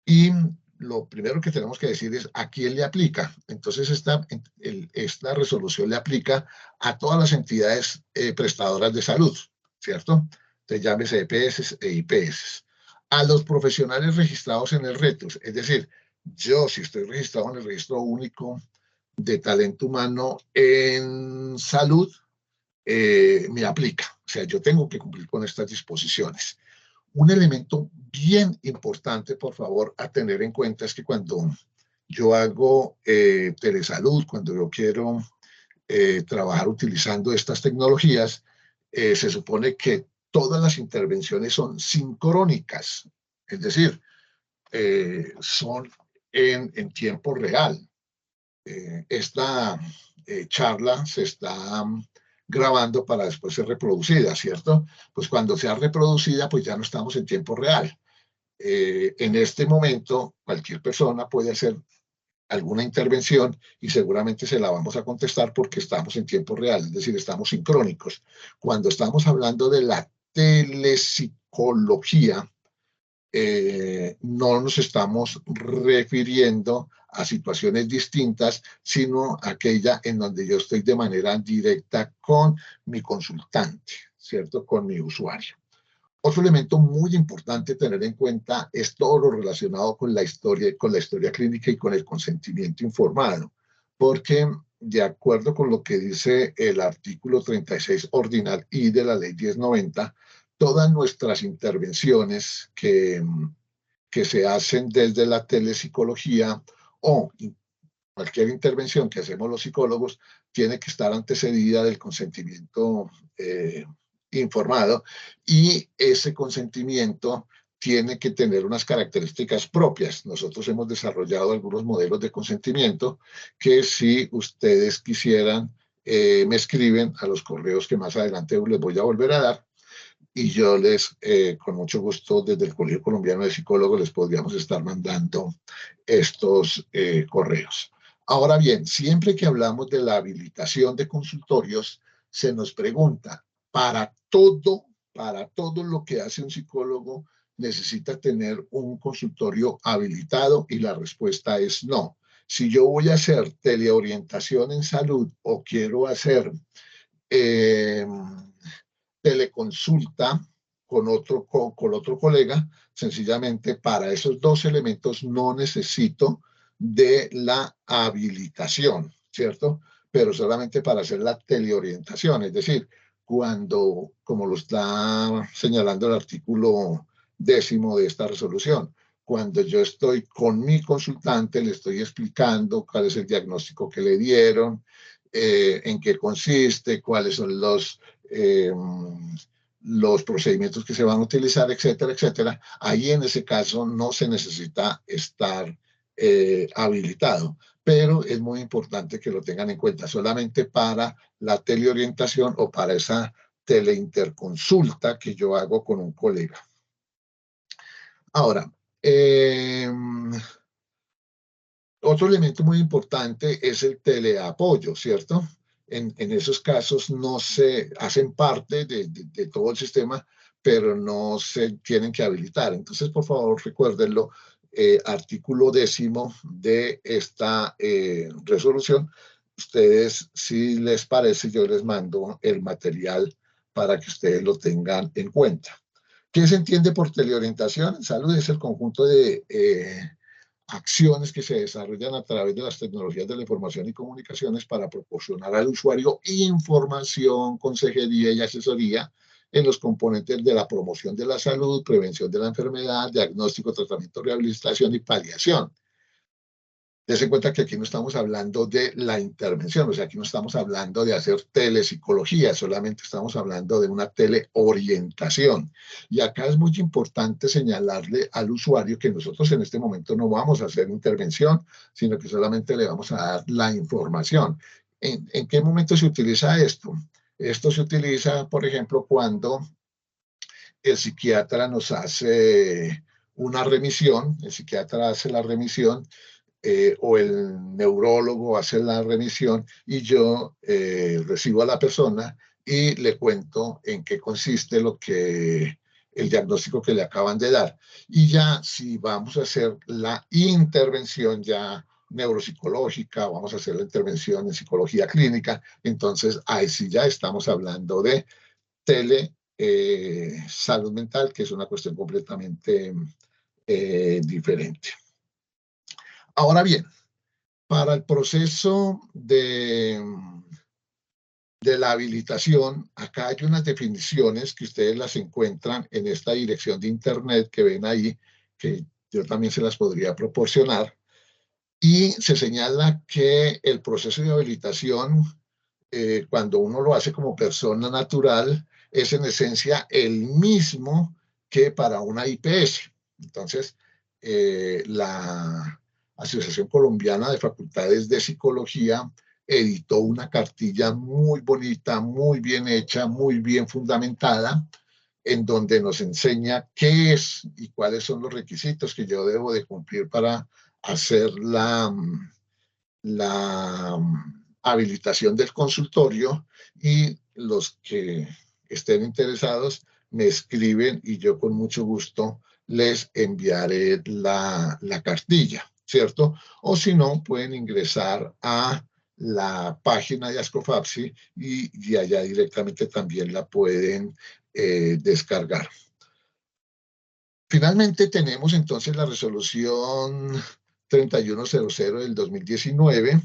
Speaker 4: Y lo primero que tenemos que decir es a quién le aplica. Entonces, esta resolución le aplica a todas las entidades prestadoras de salud, ¿cierto? Entonces, llámese EPS e IPS. A los profesionales registrados en el RETUS, es decir, yo si estoy registrado en el Registro Único de Talento Humano en Salud, me aplica. O sea, yo tengo que cumplir con estas disposiciones. Un elemento bien importante, por favor, a tener en cuenta es que cuando yo hago telesalud, cuando yo quiero trabajar utilizando estas tecnologías, se supone que todas las intervenciones son sincrónicas, es decir, son en tiempo real. Esta charla se está grabando para después ser reproducida, ¿cierto? Pues cuando sea reproducida, pues ya no estamos en tiempo real. En este momento, cualquier persona puede hacer alguna intervención y seguramente se la vamos a contestar porque estamos en tiempo real, es decir, estamos sincrónicos. Cuando estamos hablando de la telepsicología, no nos estamos refiriendo a situaciones distintas, sino aquella en donde yo estoy de manera directa con mi consultante, ¿cierto? Con mi usuario. Otro elemento muy importante tener en cuenta es todo lo relacionado con la historia clínica y con el consentimiento informado, porque de acuerdo con lo que dice el artículo 36 ordinal y de la ley 1090, todas nuestras intervenciones que se hacen desde la telepsicología o cualquier intervención que hacemos los psicólogos tiene que estar antecedida del consentimiento informado, y ese consentimiento tiene que tener unas características propias. Nosotros hemos desarrollado algunos modelos de consentimiento que, si ustedes quisieran, me escriben a los correos que más adelante les voy a volver a dar, y yo con mucho gusto, desde el Colegio Colombiano de Psicólogos, les podríamos estar mandando estos correos. Ahora bien, siempre que hablamos de la habilitación de consultorios, se nos pregunta, para todo lo que hace un psicólogo, ¿necesita tener un consultorio habilitado? Y la respuesta es no. Si yo voy a hacer teleorientación en salud o quiero hacer teleconsulta con otro colega, sencillamente para esos dos elementos no necesito de la habilitación, ¿cierto? Pero solamente para hacer la teleorientación, es decir, cuando, como lo está señalando el artículo 10º de esta resolución, cuando yo estoy con mi consultante, le estoy explicando cuál es el diagnóstico que le dieron, en qué consiste, cuáles son los procedimientos que se van a utilizar, etcétera, etcétera. Ahí en ese caso no se necesita estar habilitado, pero es muy importante que lo tengan en cuenta solamente para la teleorientación o para esa teleinterconsulta que yo hago con un colega. Ahora, otro elemento muy importante es el teleapoyo, ¿cierto? En esos casos no se hacen parte de todo el sistema, pero no se tienen que habilitar. Entonces, por favor, recuérdenlo, artículo 10º de esta resolución. Ustedes, si les parece, yo les mando el material para que ustedes lo tengan en cuenta. ¿Qué se entiende por teleorientación? En salud es el conjunto de acciones que se desarrollan a través de las tecnologías de la información y comunicaciones para proporcionar al usuario información, consejería y asesoría en los componentes de la promoción de la salud, prevención de la enfermedad, diagnóstico, tratamiento, rehabilitación y paliación. Dese cuenta que aquí no estamos hablando de la intervención, o sea, aquí no estamos hablando de hacer telepsicología, solamente estamos hablando de una teleorientación. Y acá es muy importante señalarle al usuario que nosotros en este momento no vamos a hacer intervención, sino que solamente le vamos a dar la información. ¿En qué momento se utiliza esto? Esto se utiliza, por ejemplo, cuando el psiquiatra nos hace una remisión, el psiquiatra hace la remisión o el neurólogo hace la remisión y yo recibo a la persona y le cuento en qué consiste el diagnóstico que le acaban de dar. Y ya si vamos a hacer la intervención ya neuropsicológica, vamos a hacer la intervención en psicología clínica, entonces ahí sí ya estamos hablando de salud mental, que es una cuestión completamente diferente. Ahora bien, para el proceso de la habilitación, acá hay unas definiciones que ustedes las encuentran en esta dirección de internet que ven ahí, que yo también se las podría proporcionar, y se señala que el proceso de habilitación, cuando uno lo hace como persona natural, es en esencia el mismo que para una IPS. Entonces, la Asociación Colombiana de Facultades de Psicología editó una cartilla muy bonita, muy bien hecha, muy bien fundamentada, en donde nos enseña qué es y cuáles son los requisitos que yo debo de cumplir para hacer la habilitación del consultorio, y los que estén interesados me escriben y yo con mucho gusto les enviaré la cartilla, ¿cierto? O si no, pueden ingresar a la página de Ascofapsi y allá directamente también la pueden descargar. Finalmente tenemos entonces la resolución 3100 del 2019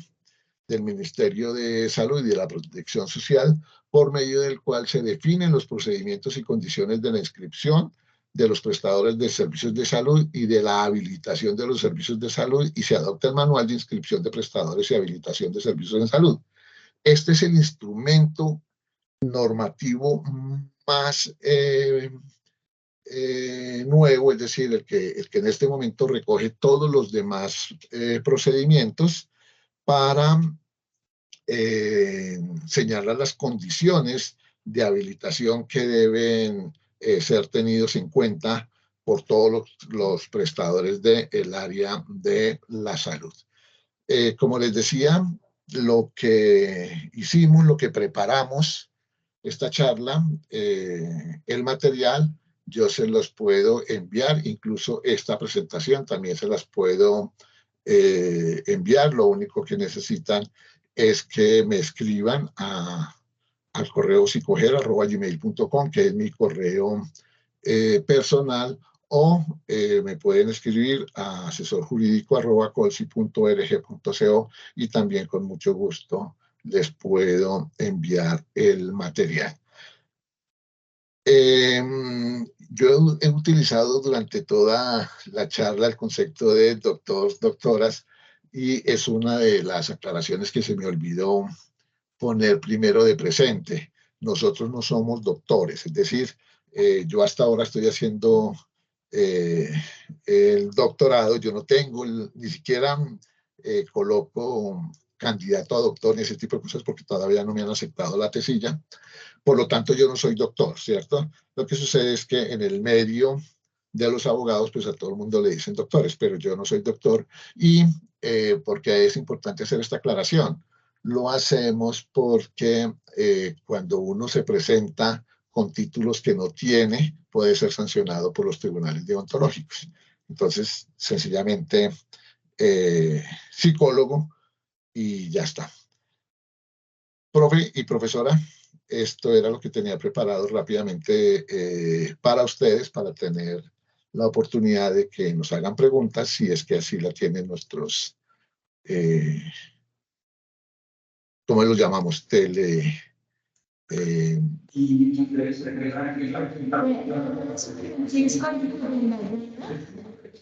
Speaker 4: del Ministerio de Salud y de la Protección Social, por medio del cual se definen los procedimientos y condiciones de la inscripción de los prestadores de servicios de salud y de la habilitación de los servicios de salud, y se adopta el manual de inscripción de prestadores y habilitación de servicios de salud. Este es el instrumento normativo más nuevo, es decir, el que en este momento recoge todos los demás procedimientos para señalar las condiciones de habilitación que deben ser tenidos en cuenta por todos los prestadores del área de la salud. Como les decía, lo que hicimos, lo que preparamos esta charla, el material, yo se los puedo enviar, incluso esta presentación también se las puedo enviar. Lo único que es que me escriban al correo psicoger@gmail.com, que es mi correo personal, o me pueden escribir a asesorjurídico@colsi.org.co y también con mucho gusto les puedo enviar el material. Yo he utilizado durante toda la charla el concepto de doctoras, y es una de las aclaraciones que se me olvidó poner primero de presente. Nosotros no somos doctores, es decir, yo hasta ahora estoy haciendo el doctorado, yo no tengo, ni siquiera coloco candidato a doctor ni ese tipo de cosas porque todavía no me han aceptado la tesilla. Por lo tanto, yo no soy doctor, ¿cierto? Lo que sucede es que en el medio de los abogados, pues a todo el mundo le dicen doctores, pero yo no soy doctor. Y porque es importante hacer esta aclaración. Lo hacemos porque cuando uno se presenta con títulos que no tiene, puede ser sancionado por los tribunales deontológicos. Entonces, sencillamente, psicólogo y ya está. Profe y profesora, esto era lo que tenía preparado rápidamente para ustedes, para tener la oportunidad de que nos hagan preguntas, si es que así la tienen nuestros, ¿cómo los llamamos?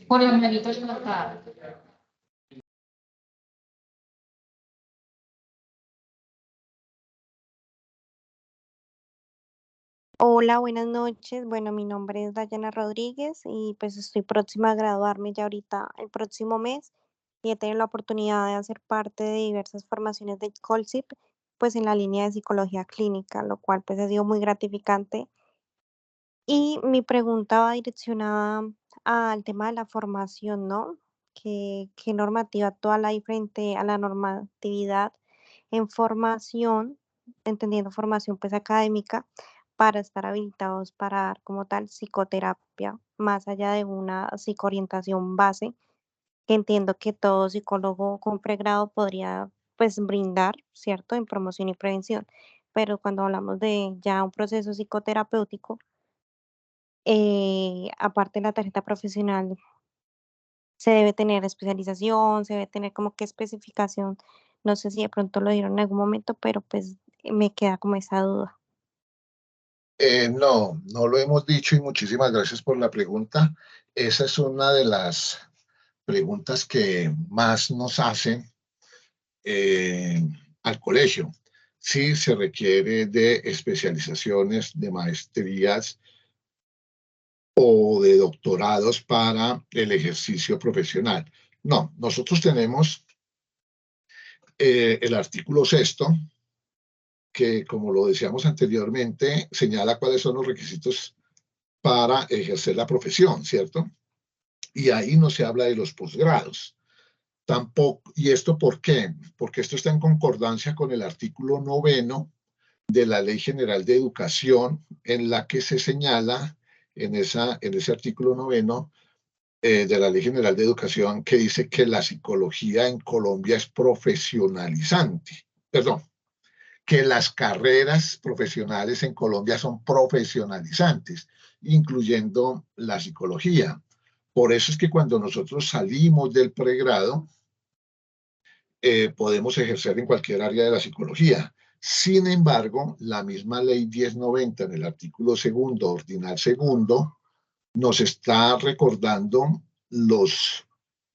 Speaker 1: Por la manito levantada.
Speaker 5: Hola, buenas noches. Bueno, mi nombre es Dayana Rodríguez y pues estoy próxima a graduarme ya ahorita el próximo mes y he tenido la oportunidad de hacer parte de diversas formaciones de Colsip, pues en la línea de psicología clínica, lo cual pues ha sido muy gratificante. Y mi pregunta va direccionada al tema de la formación, ¿no? ¿Qué normativa actual hay frente a la normatividad en formación, entendiendo formación pues académica, para estar habilitados para dar como tal psicoterapia, más allá de una psicoorientación base, que entiendo que todo psicólogo con pregrado podría pues brindar, ¿cierto? En promoción y prevención. Pero cuando hablamos de ya un proceso psicoterapéutico, aparte de la tarjeta profesional, se debe tener especialización, se debe tener como qué especificación. No sé si de pronto lo dieron en algún momento, pero pues me queda como esa duda.
Speaker 4: No, no lo hemos dicho y muchísimas gracias por la pregunta. Esa es una de las preguntas que más nos hacen eh, al colegio. Sí se requiere de especializaciones, de maestrías o de doctorados para el ejercicio profesional. No, nosotros tenemos el artículo sexto, que como lo decíamos anteriormente, señala cuáles son los requisitos para ejercer la profesión, ¿cierto? Y ahí no se habla de los posgrados. Tampoco, ¿y esto por qué? Porque esto está en concordancia con el artículo noveno de la Ley General de Educación, en la que se señala en ese artículo noveno de la Ley General de Educación que dice que la psicología en Colombia es profesionalizante. Perdón, que las carreras profesionales en Colombia son profesionalizantes, incluyendo la psicología. Por eso es que cuando nosotros salimos del pregrado, podemos ejercer en cualquier área de la psicología. Sin embargo, la misma ley 1090 en el artículo segundo, ordinal segundo, nos está recordando los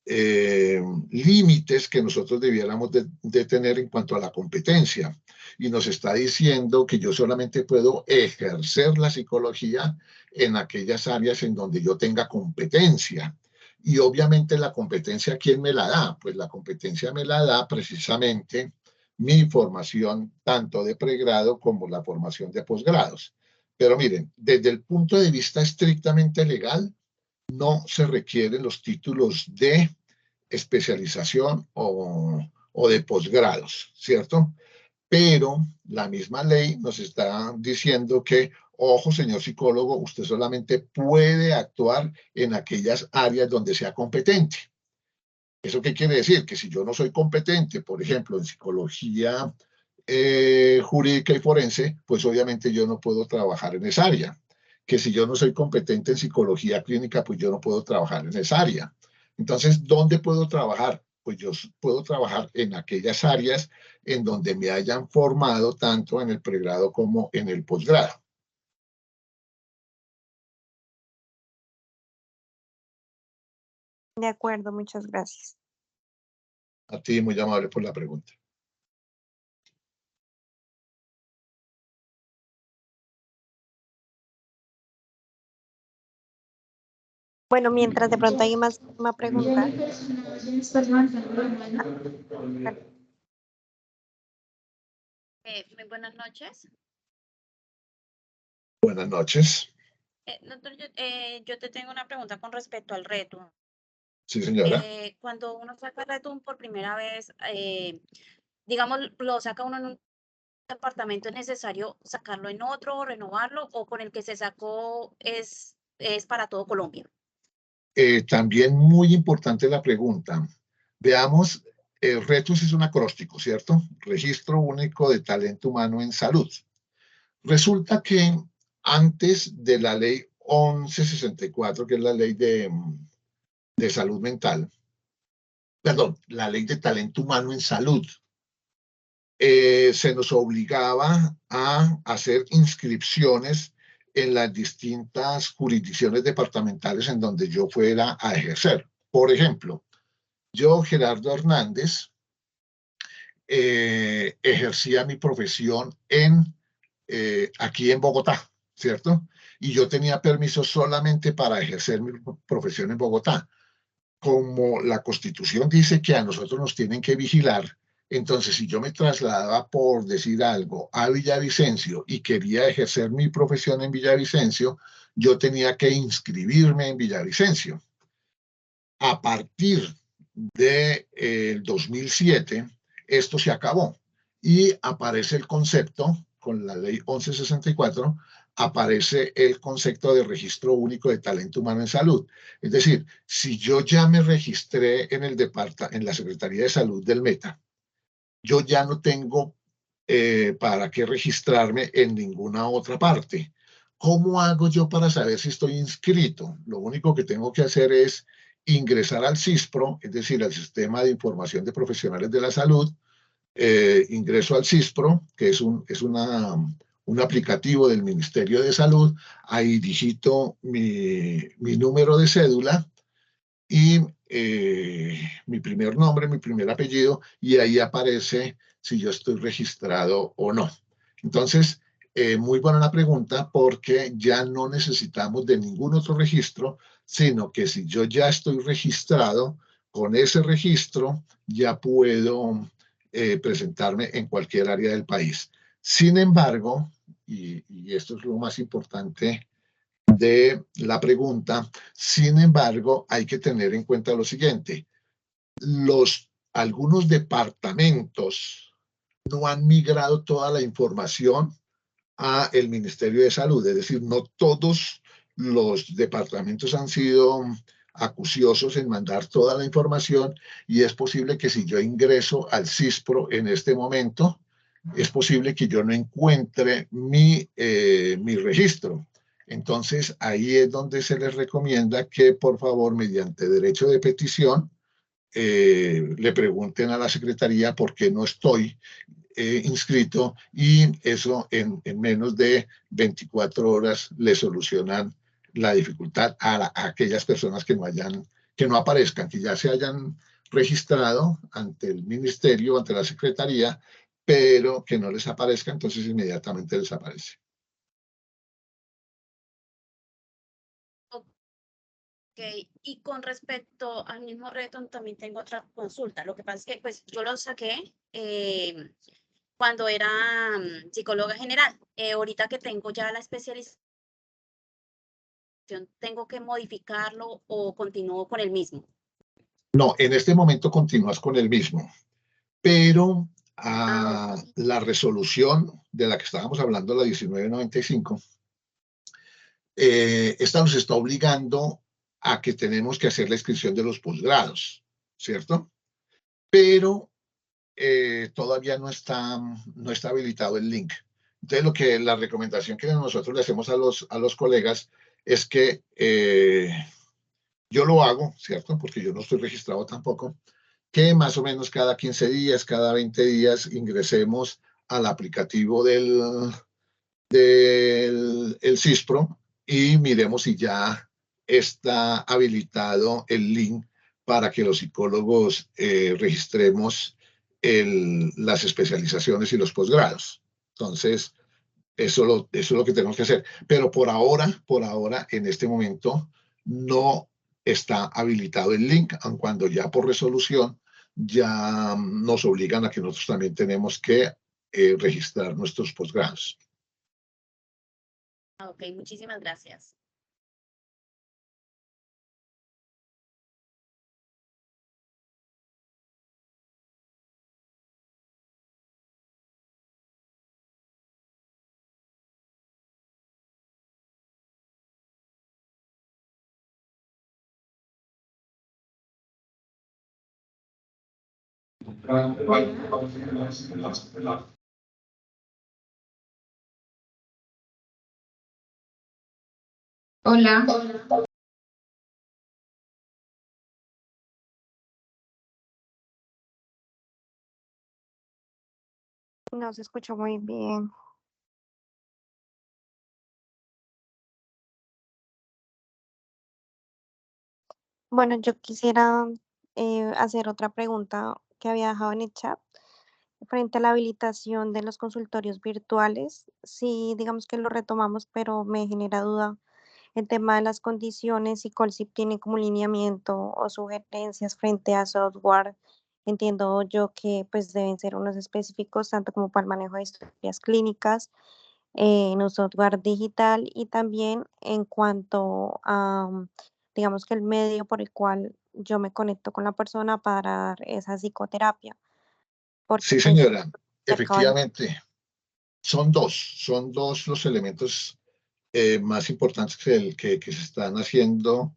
Speaker 4: límites que nosotros debiéramos de tener en cuanto a la competencia. Y nos está diciendo que yo solamente puedo ejercer la psicología en aquellas áreas en donde yo tenga competencia. Y obviamente la competencia, ¿quién me la da? Pues la competencia me la da precisamente mi formación tanto de pregrado como la formación de posgrados. Pero miren, desde el punto de vista estrictamente legal, no se requieren los títulos de especialización o de posgrados, ¿cierto? Pero la misma ley nos está diciendo que, ojo, señor psicólogo, usted solamente puede actuar en aquellas áreas donde sea competente. ¿Eso qué quiere decir? Que si yo no soy competente, por ejemplo, en psicología jurídica y forense, pues obviamente yo no puedo trabajar en esa área. Que si yo no soy competente en psicología clínica, pues yo no puedo trabajar en esa área. Entonces, ¿dónde puedo trabajar? Pues yo puedo trabajar en aquellas áreas en donde me hayan formado tanto en el pregrado como en el posgrado.
Speaker 5: De acuerdo, muchas gracias.
Speaker 4: A ti, muy amable por la pregunta.
Speaker 5: Bueno, mientras de pronto hay más una pregunta.
Speaker 6: Muy buenas noches.
Speaker 4: Buenas noches.
Speaker 6: Doctor, yo te tengo una pregunta con respecto al reto.
Speaker 4: Sí, señora.
Speaker 6: Cuando uno saca el reto por primera vez, digamos, lo saca uno en un departamento, ¿es necesario sacarlo en otro o renovarlo o con el que se sacó es para todo Colombia?
Speaker 4: También muy importante la pregunta. Veamos, RETUS es un acróstico, ¿cierto? Registro Único de Talento Humano en Salud. Resulta que antes de la ley 1164, que es la ley de salud mental, perdón, la ley de talento humano en salud, se nos obligaba a hacer inscripciones en las distintas jurisdicciones departamentales en donde yo fuera a ejercer. Por ejemplo, yo, Gerardo Hernández, ejercía mi profesión aquí en Bogotá, ¿cierto? Y yo tenía permiso solamente para ejercer mi profesión en Bogotá. Como la Constitución dice que a nosotros nos tienen que vigilar, entonces si yo me trasladaba, por decir algo, a Villavicencio y quería ejercer mi profesión en Villavicencio, yo tenía que inscribirme en Villavicencio. A partir del 2007, esto se acabó y aparece el concepto, con la ley 1164, aparece el concepto de registro único de talento humano en salud. Es decir, si yo ya me registré en la Secretaría de Salud del Meta, yo ya no tengo para qué registrarme en ninguna otra parte. ¿Cómo hago yo para saber si estoy inscrito? Lo único que tengo que hacer es ingresar al CISPRO, es decir, al Sistema de Información de Profesionales de la Salud. Ingreso al CISPRO, que es un aplicativo del Ministerio de Salud. Ahí digito mi número de cédula y mi primer nombre, mi primer apellido, y ahí aparece si yo estoy registrado o no. Entonces, muy buena la pregunta, porque ya no necesitamos de ningún otro registro, sino que si yo ya estoy registrado, con ese registro ya puedo presentarme en cualquier área del país. Sin embargo, y esto es lo más importante de la pregunta, sin embargo, hay que tener en cuenta lo siguiente: algunos departamentos no han migrado toda la información a el Ministerio de Salud, es decir, no todos los departamentos han sido acuciosos en mandar toda la información, y es posible que si yo ingreso al CISPRO en este momento, es posible que yo no encuentre mi registro. Entonces, ahí es donde se les recomienda que, por favor, mediante derecho de petición, le pregunten a la Secretaría por qué no estoy inscrito, y eso en menos de 24 horas le solucionan la dificultad a aquellas personas que no aparezcan, que ya se hayan registrado ante el ministerio, ante la Secretaría, pero que no les aparezca, entonces inmediatamente les aparece.
Speaker 6: Ok, y con respecto al mismo reto, también tengo otra consulta. Lo que pasa es que pues yo lo saqué cuando era psicóloga general. Ahorita que tengo ya la especialización, ¿tengo que modificarlo o continúo con el mismo?
Speaker 4: No, en este momento continúas con el mismo, pero
Speaker 6: Ok.
Speaker 4: la resolución de la que estábamos hablando, la 1995, esta nos está obligando a que tenemos que hacer la inscripción de los posgrados, ¿cierto? Pero todavía no está habilitado el link. Entonces, la recomendación que nosotros le hacemos a los colegas es que yo lo hago, ¿cierto? Porque yo no estoy registrado tampoco, que más o menos cada 15 días, cada 20 días ingresemos al aplicativo del CISPRO y miremos si ya está habilitado el link para que los psicólogos registremos las especializaciones y los posgrados. Entonces, eso es lo que tenemos que hacer. Pero por ahora, en este momento, no está habilitado el link, aun cuando ya por resolución ya nos obligan a que nosotros también tenemos que registrar nuestros posgrados.
Speaker 6: Ok, muchísimas gracias.
Speaker 1: Hola.
Speaker 5: No se escuchó muy bien. Bueno, yo quisiera hacer otra pregunta que había dejado en el chat. frente a la habilitación de los consultorios virtuales, sí, digamos que lo retomamos, pero me genera duda el tema de las condiciones, si Colsip tiene como lineamiento o sugerencias frente a software. Entiendo yo que pues deben ser unos específicos tanto como para el manejo de historias clínicas en un software digital y también en cuanto a, digamos que el medio por el cual yo me conecto con la persona para dar esa psicoterapia, porque
Speaker 4: Sí,
Speaker 5: pues
Speaker 4: señora,
Speaker 5: cerca de
Speaker 4: efectivamente, son dos los elementos más importantes que se están haciendo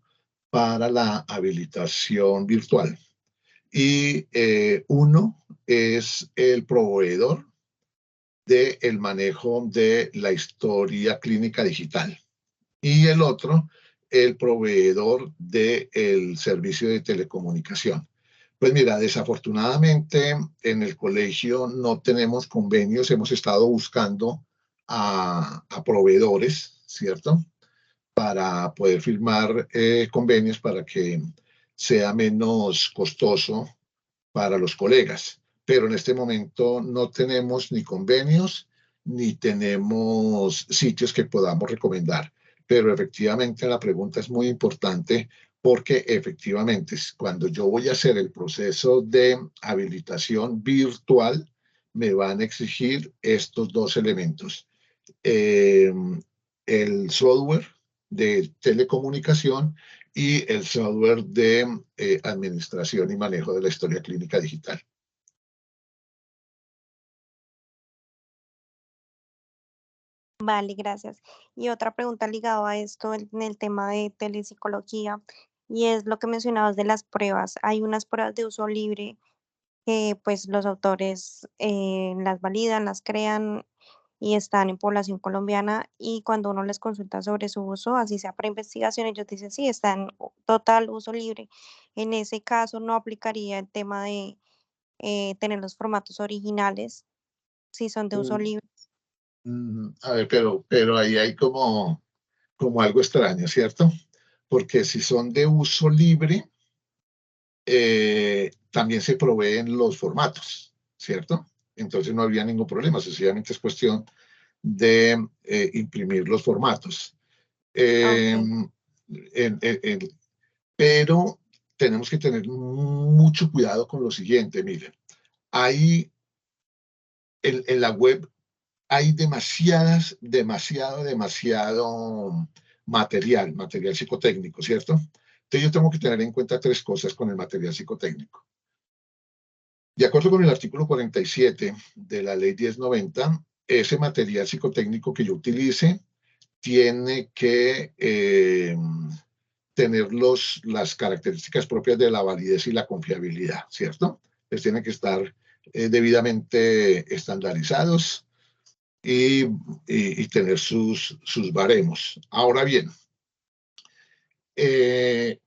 Speaker 4: para la habilitación virtual. Y uno es el proveedor del manejo de la historia clínica digital y el otro, el proveedor del servicio de telecomunicación. Pues mira, desafortunadamente en el colegio no tenemos convenios, hemos estado buscando a proveedores, ¿cierto? Para poder firmar convenios para que sea menos costoso para los colegas. Pero en este momento no tenemos ni convenios ni tenemos sitios que podamos recomendar. Pero efectivamente la pregunta es muy importante porque efectivamente cuando yo voy a hacer el proceso de habilitación virtual, me van a exigir estos dos elementos. El software de telecomunicación y el software de administración y manejo de la historia clínica digital.
Speaker 5: Vale, gracias. Y otra pregunta ligada a esto en el tema de telepsicología, y es lo que mencionabas de las pruebas. Hay unas pruebas de uso libre que pues los autores las validan, las crean y están en población colombiana y cuando uno les consulta sobre su uso, así sea para investigación, ellos dicen sí, está en total uso libre. En ese caso no aplicaría el tema de tener los formatos originales si son de uso libre.
Speaker 4: A ver, pero ahí hay como algo extraño, ¿cierto? Porque si son de uso libre, también se proveen los formatos, ¿cierto? Entonces no habría ningún problema, sencillamente es cuestión de imprimir los formatos. Eh,
Speaker 5: Ok,
Speaker 4: pero tenemos que tener mucho cuidado con lo siguiente, miren, hay en la web hay demasiado material psicotécnico, ¿cierto? Entonces yo tengo que tener en cuenta tres cosas con el material psicotécnico. De acuerdo con el artículo 47 de la ley 1090, ese material psicotécnico que yo utilice tiene que tener las características propias de la validez y la confiabilidad, ¿cierto? Pues tienen que estar debidamente estandarizados y tener sus baremos. Ahora bien, eh,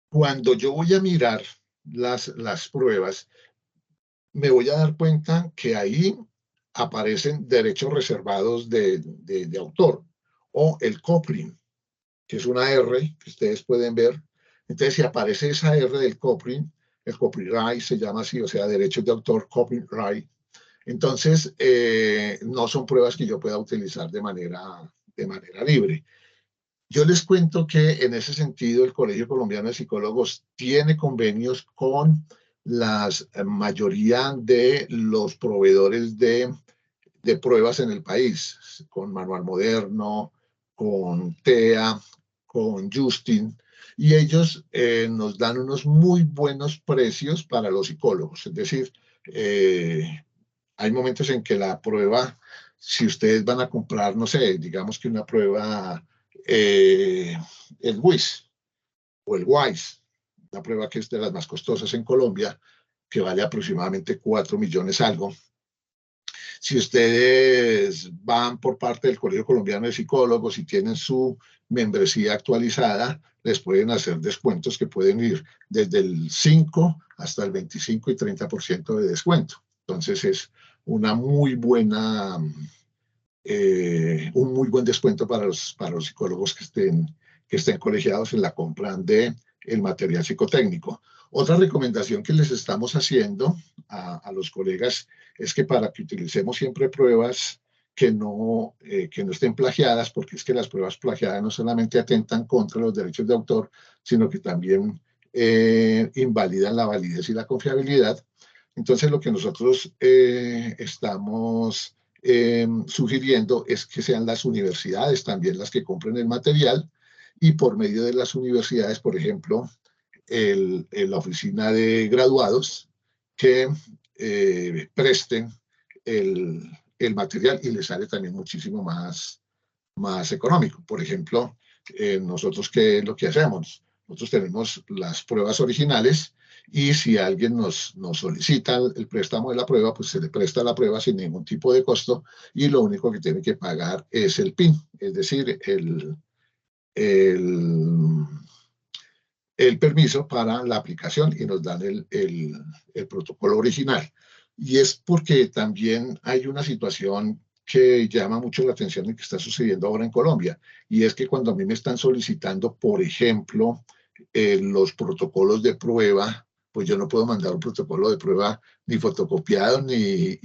Speaker 4: cuando yo voy a mirar las pruebas, me voy a dar cuenta que ahí aparecen derechos reservados de autor o el copyright, que es una R que ustedes pueden ver. Entonces, si aparece esa R del copyright, el copyright se llama así, o sea, derechos de autor, copyright. Entonces, no son pruebas que yo pueda utilizar de manera libre. Yo les cuento que en ese sentido el Colegio Colombiano de Psicólogos tiene convenios con la mayoría de los proveedores de pruebas en el país, con Manual Moderno, con TEA, con Justin, y ellos nos dan unos muy buenos precios para los psicólogos. Es decir, hay momentos en que la prueba, si ustedes van a comprar, no sé, digamos que una prueba, el WIS o el WISE, una prueba que es de las más costosas en Colombia, que vale aproximadamente 4 millones algo. Si ustedes van por parte del Colegio Colombiano de Psicólogos y tienen su membresía actualizada, les pueden hacer descuentos que pueden ir desde el 5 hasta el 25 y 30% de descuento. Entonces es una muy buena, un muy buen descuento para los psicólogos que estén colegiados en la compra de el material psicotécnico. Otra recomendación que les estamos haciendo a los colegas es que para que utilicemos siempre pruebas que no estén plagiadas, porque es que las pruebas plagiadas no solamente atentan contra los derechos de autor, sino que también invalidan la validez y la confiabilidad. Entonces, lo que nosotros estamos sugiriendo es que sean las universidades también las que compren el material, y por medio de las universidades, por ejemplo, la oficina de graduados, que presten el material, y les sale también muchísimo más económico. Por ejemplo, nosotros, ¿qué es lo que hacemos? Nosotros tenemos las pruebas originales, y si alguien nos solicita el préstamo de la prueba, pues se le presta la prueba sin ningún tipo de costo, y lo único que tiene que pagar es el PIN, es decir, el permiso para la aplicación, y nos dan el protocolo original. Y es porque también hay una situación que llama mucho la atención y que está sucediendo ahora en Colombia, y es que cuando a mí me están solicitando, por ejemplo, los protocolos de prueba, pues yo no puedo mandar un protocolo de prueba ni fotocopiado ni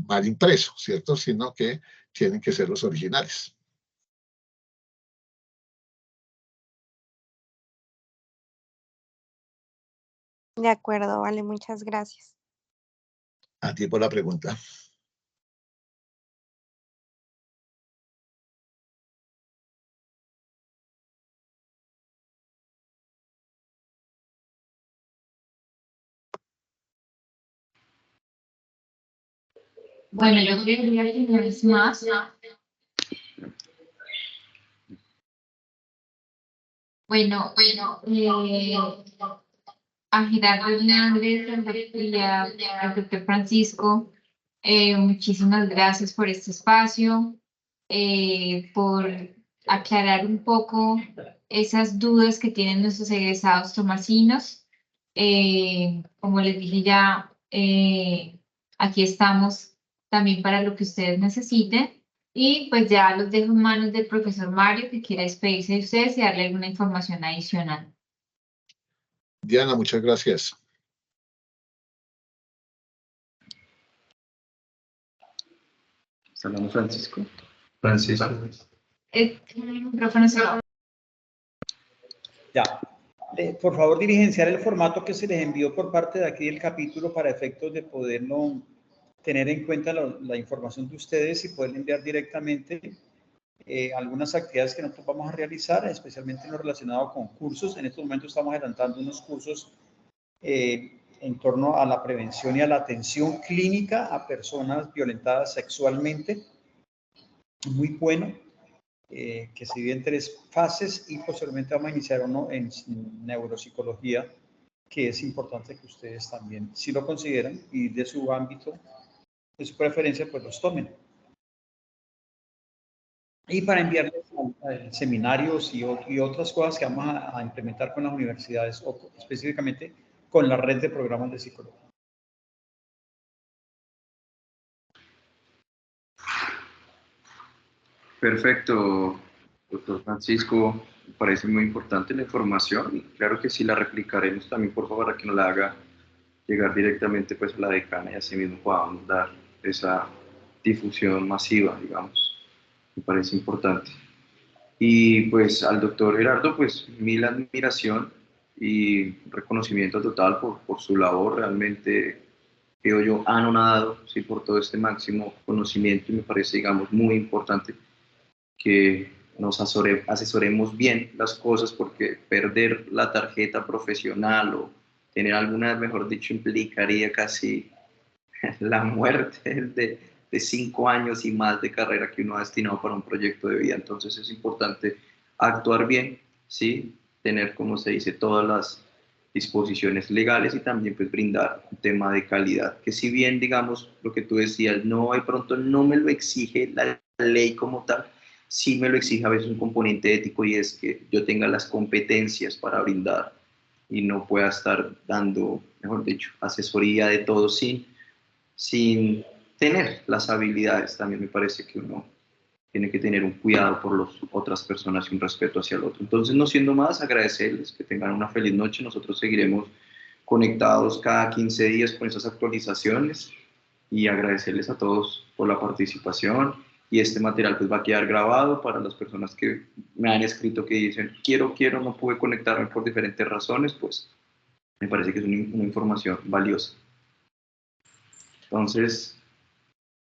Speaker 4: mal impreso, ¿cierto? Sino que tienen que ser los originales.
Speaker 5: De acuerdo, vale, muchas gracias.
Speaker 4: A ti por la pregunta.
Speaker 1: Bueno, yo quería que una vez más. Bueno, a Gerardo Hernández y al doctor Francisco, muchísimas gracias por este espacio, por aclarar un poco esas dudas que tienen nuestros egresados tomasinos. Como les dije ya, aquí estamos también para lo que ustedes necesiten. Y pues ya los dejo en manos del profesor Mario, que quiera despedirse de ustedes y darle alguna información adicional.
Speaker 4: Diana, muchas gracias.
Speaker 3: ¿Está hablando Francisco? Francisco.
Speaker 1: El micrófono se va.
Speaker 2: Ya. Por favor, diligenciar el formato que se les envió por parte de aquí del capítulo para efectos de poderlo tener en cuenta la información de ustedes y poder enviar directamente algunas actividades que nosotros vamos a realizar, especialmente en lo relacionado con cursos. En estos momentos estamos adelantando unos cursos en torno a la prevención y a la atención clínica a personas violentadas sexualmente. Muy bueno, que se divide en 3 fases, y posteriormente vamos a iniciar uno en neuropsicología, que es importante que ustedes también, si lo consideran y de su ámbito, de su preferencia, pues los tomen. Y para enviarles seminarios y otras cosas que vamos a implementar con las universidades, o específicamente con la red de programas de psicología.
Speaker 3: Perfecto, doctor Francisco. Me parece muy importante la información, y claro que sí la replicaremos también, por favor, para que nos la haga llegar directamente pues a la decana, y así mismo podamos dar esa difusión masiva, digamos. Me parece importante. Y pues al doctor Gerardo, pues mil admiración y reconocimiento total por su labor. Realmente quedo yo anonadado, sí, por todo este máximo conocimiento, y me parece, digamos, muy importante que nos asesoremos bien las cosas, porque perder la tarjeta profesional o tener alguna, mejor dicho, implicaría casi la muerte de 5 años y más de carrera que uno ha destinado para un proyecto de vida. Entonces es importante actuar bien, ¿sí? Tener, como se dice, todas las disposiciones legales, y también pues brindar un tema de calidad, que si bien, digamos, lo que tú decías, no, de pronto no me lo exige la ley como tal, sí me lo exige a veces un componente ético, y es que yo tenga las competencias para brindar y no pueda estar dando, mejor dicho, asesoría de todo sin tener las habilidades. También me parece que uno tiene que tener un cuidado por las otras personas y un respeto hacia el otro. Entonces, no siendo más, agradecerles, que tengan una feliz noche. Nosotros seguiremos conectados cada 15 días con esas actualizaciones y agradecerles a todos por la participación. Y este material pues va a quedar grabado para las personas que me han escrito que dicen quiero, no pude conectarme por diferentes razones, pues me parece que es una información valiosa. Entonces,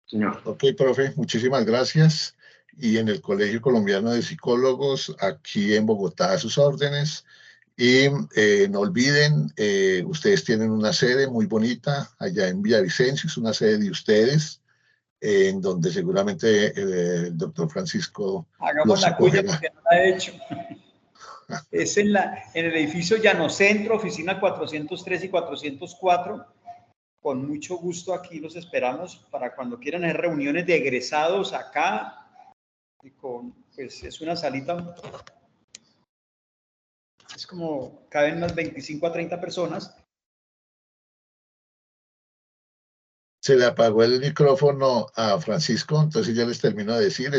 Speaker 3: señor.
Speaker 4: Ok, profe, muchísimas gracias. Y en el Colegio Colombiano de Psicólogos, aquí en Bogotá, a sus órdenes. Y no olviden, ustedes tienen una sede muy bonita allá en Villavicencio, es una sede de ustedes, en donde seguramente el doctor Francisco
Speaker 2: Hagamos
Speaker 4: los
Speaker 2: la cuña
Speaker 4: acogerá.
Speaker 2: porque no la he hecho. Es en el edificio Llano Centro, oficina 403 y 404. Con mucho gusto aquí los esperamos para cuando quieran hacer reuniones de egresados acá. Pues es una salita, es como caben unas 25 a 30 personas.
Speaker 4: Se le apagó el micrófono a Francisco, entonces ya les termino de decir,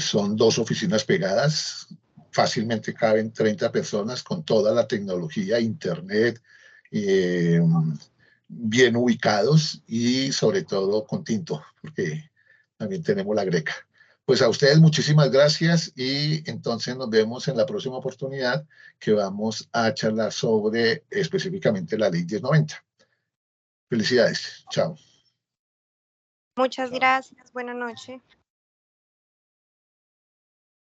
Speaker 4: son dos oficinas pegadas, fácilmente caben 30 personas con toda la tecnología, internet, bien ubicados y sobre todo con tinto, porque también tenemos la greca. Pues a ustedes muchísimas gracias y entonces nos vemos en la próxima oportunidad que vamos a charlar sobre específicamente la ley 1090. Felicidades. Chao.
Speaker 5: Muchas gracias. Buenas noches.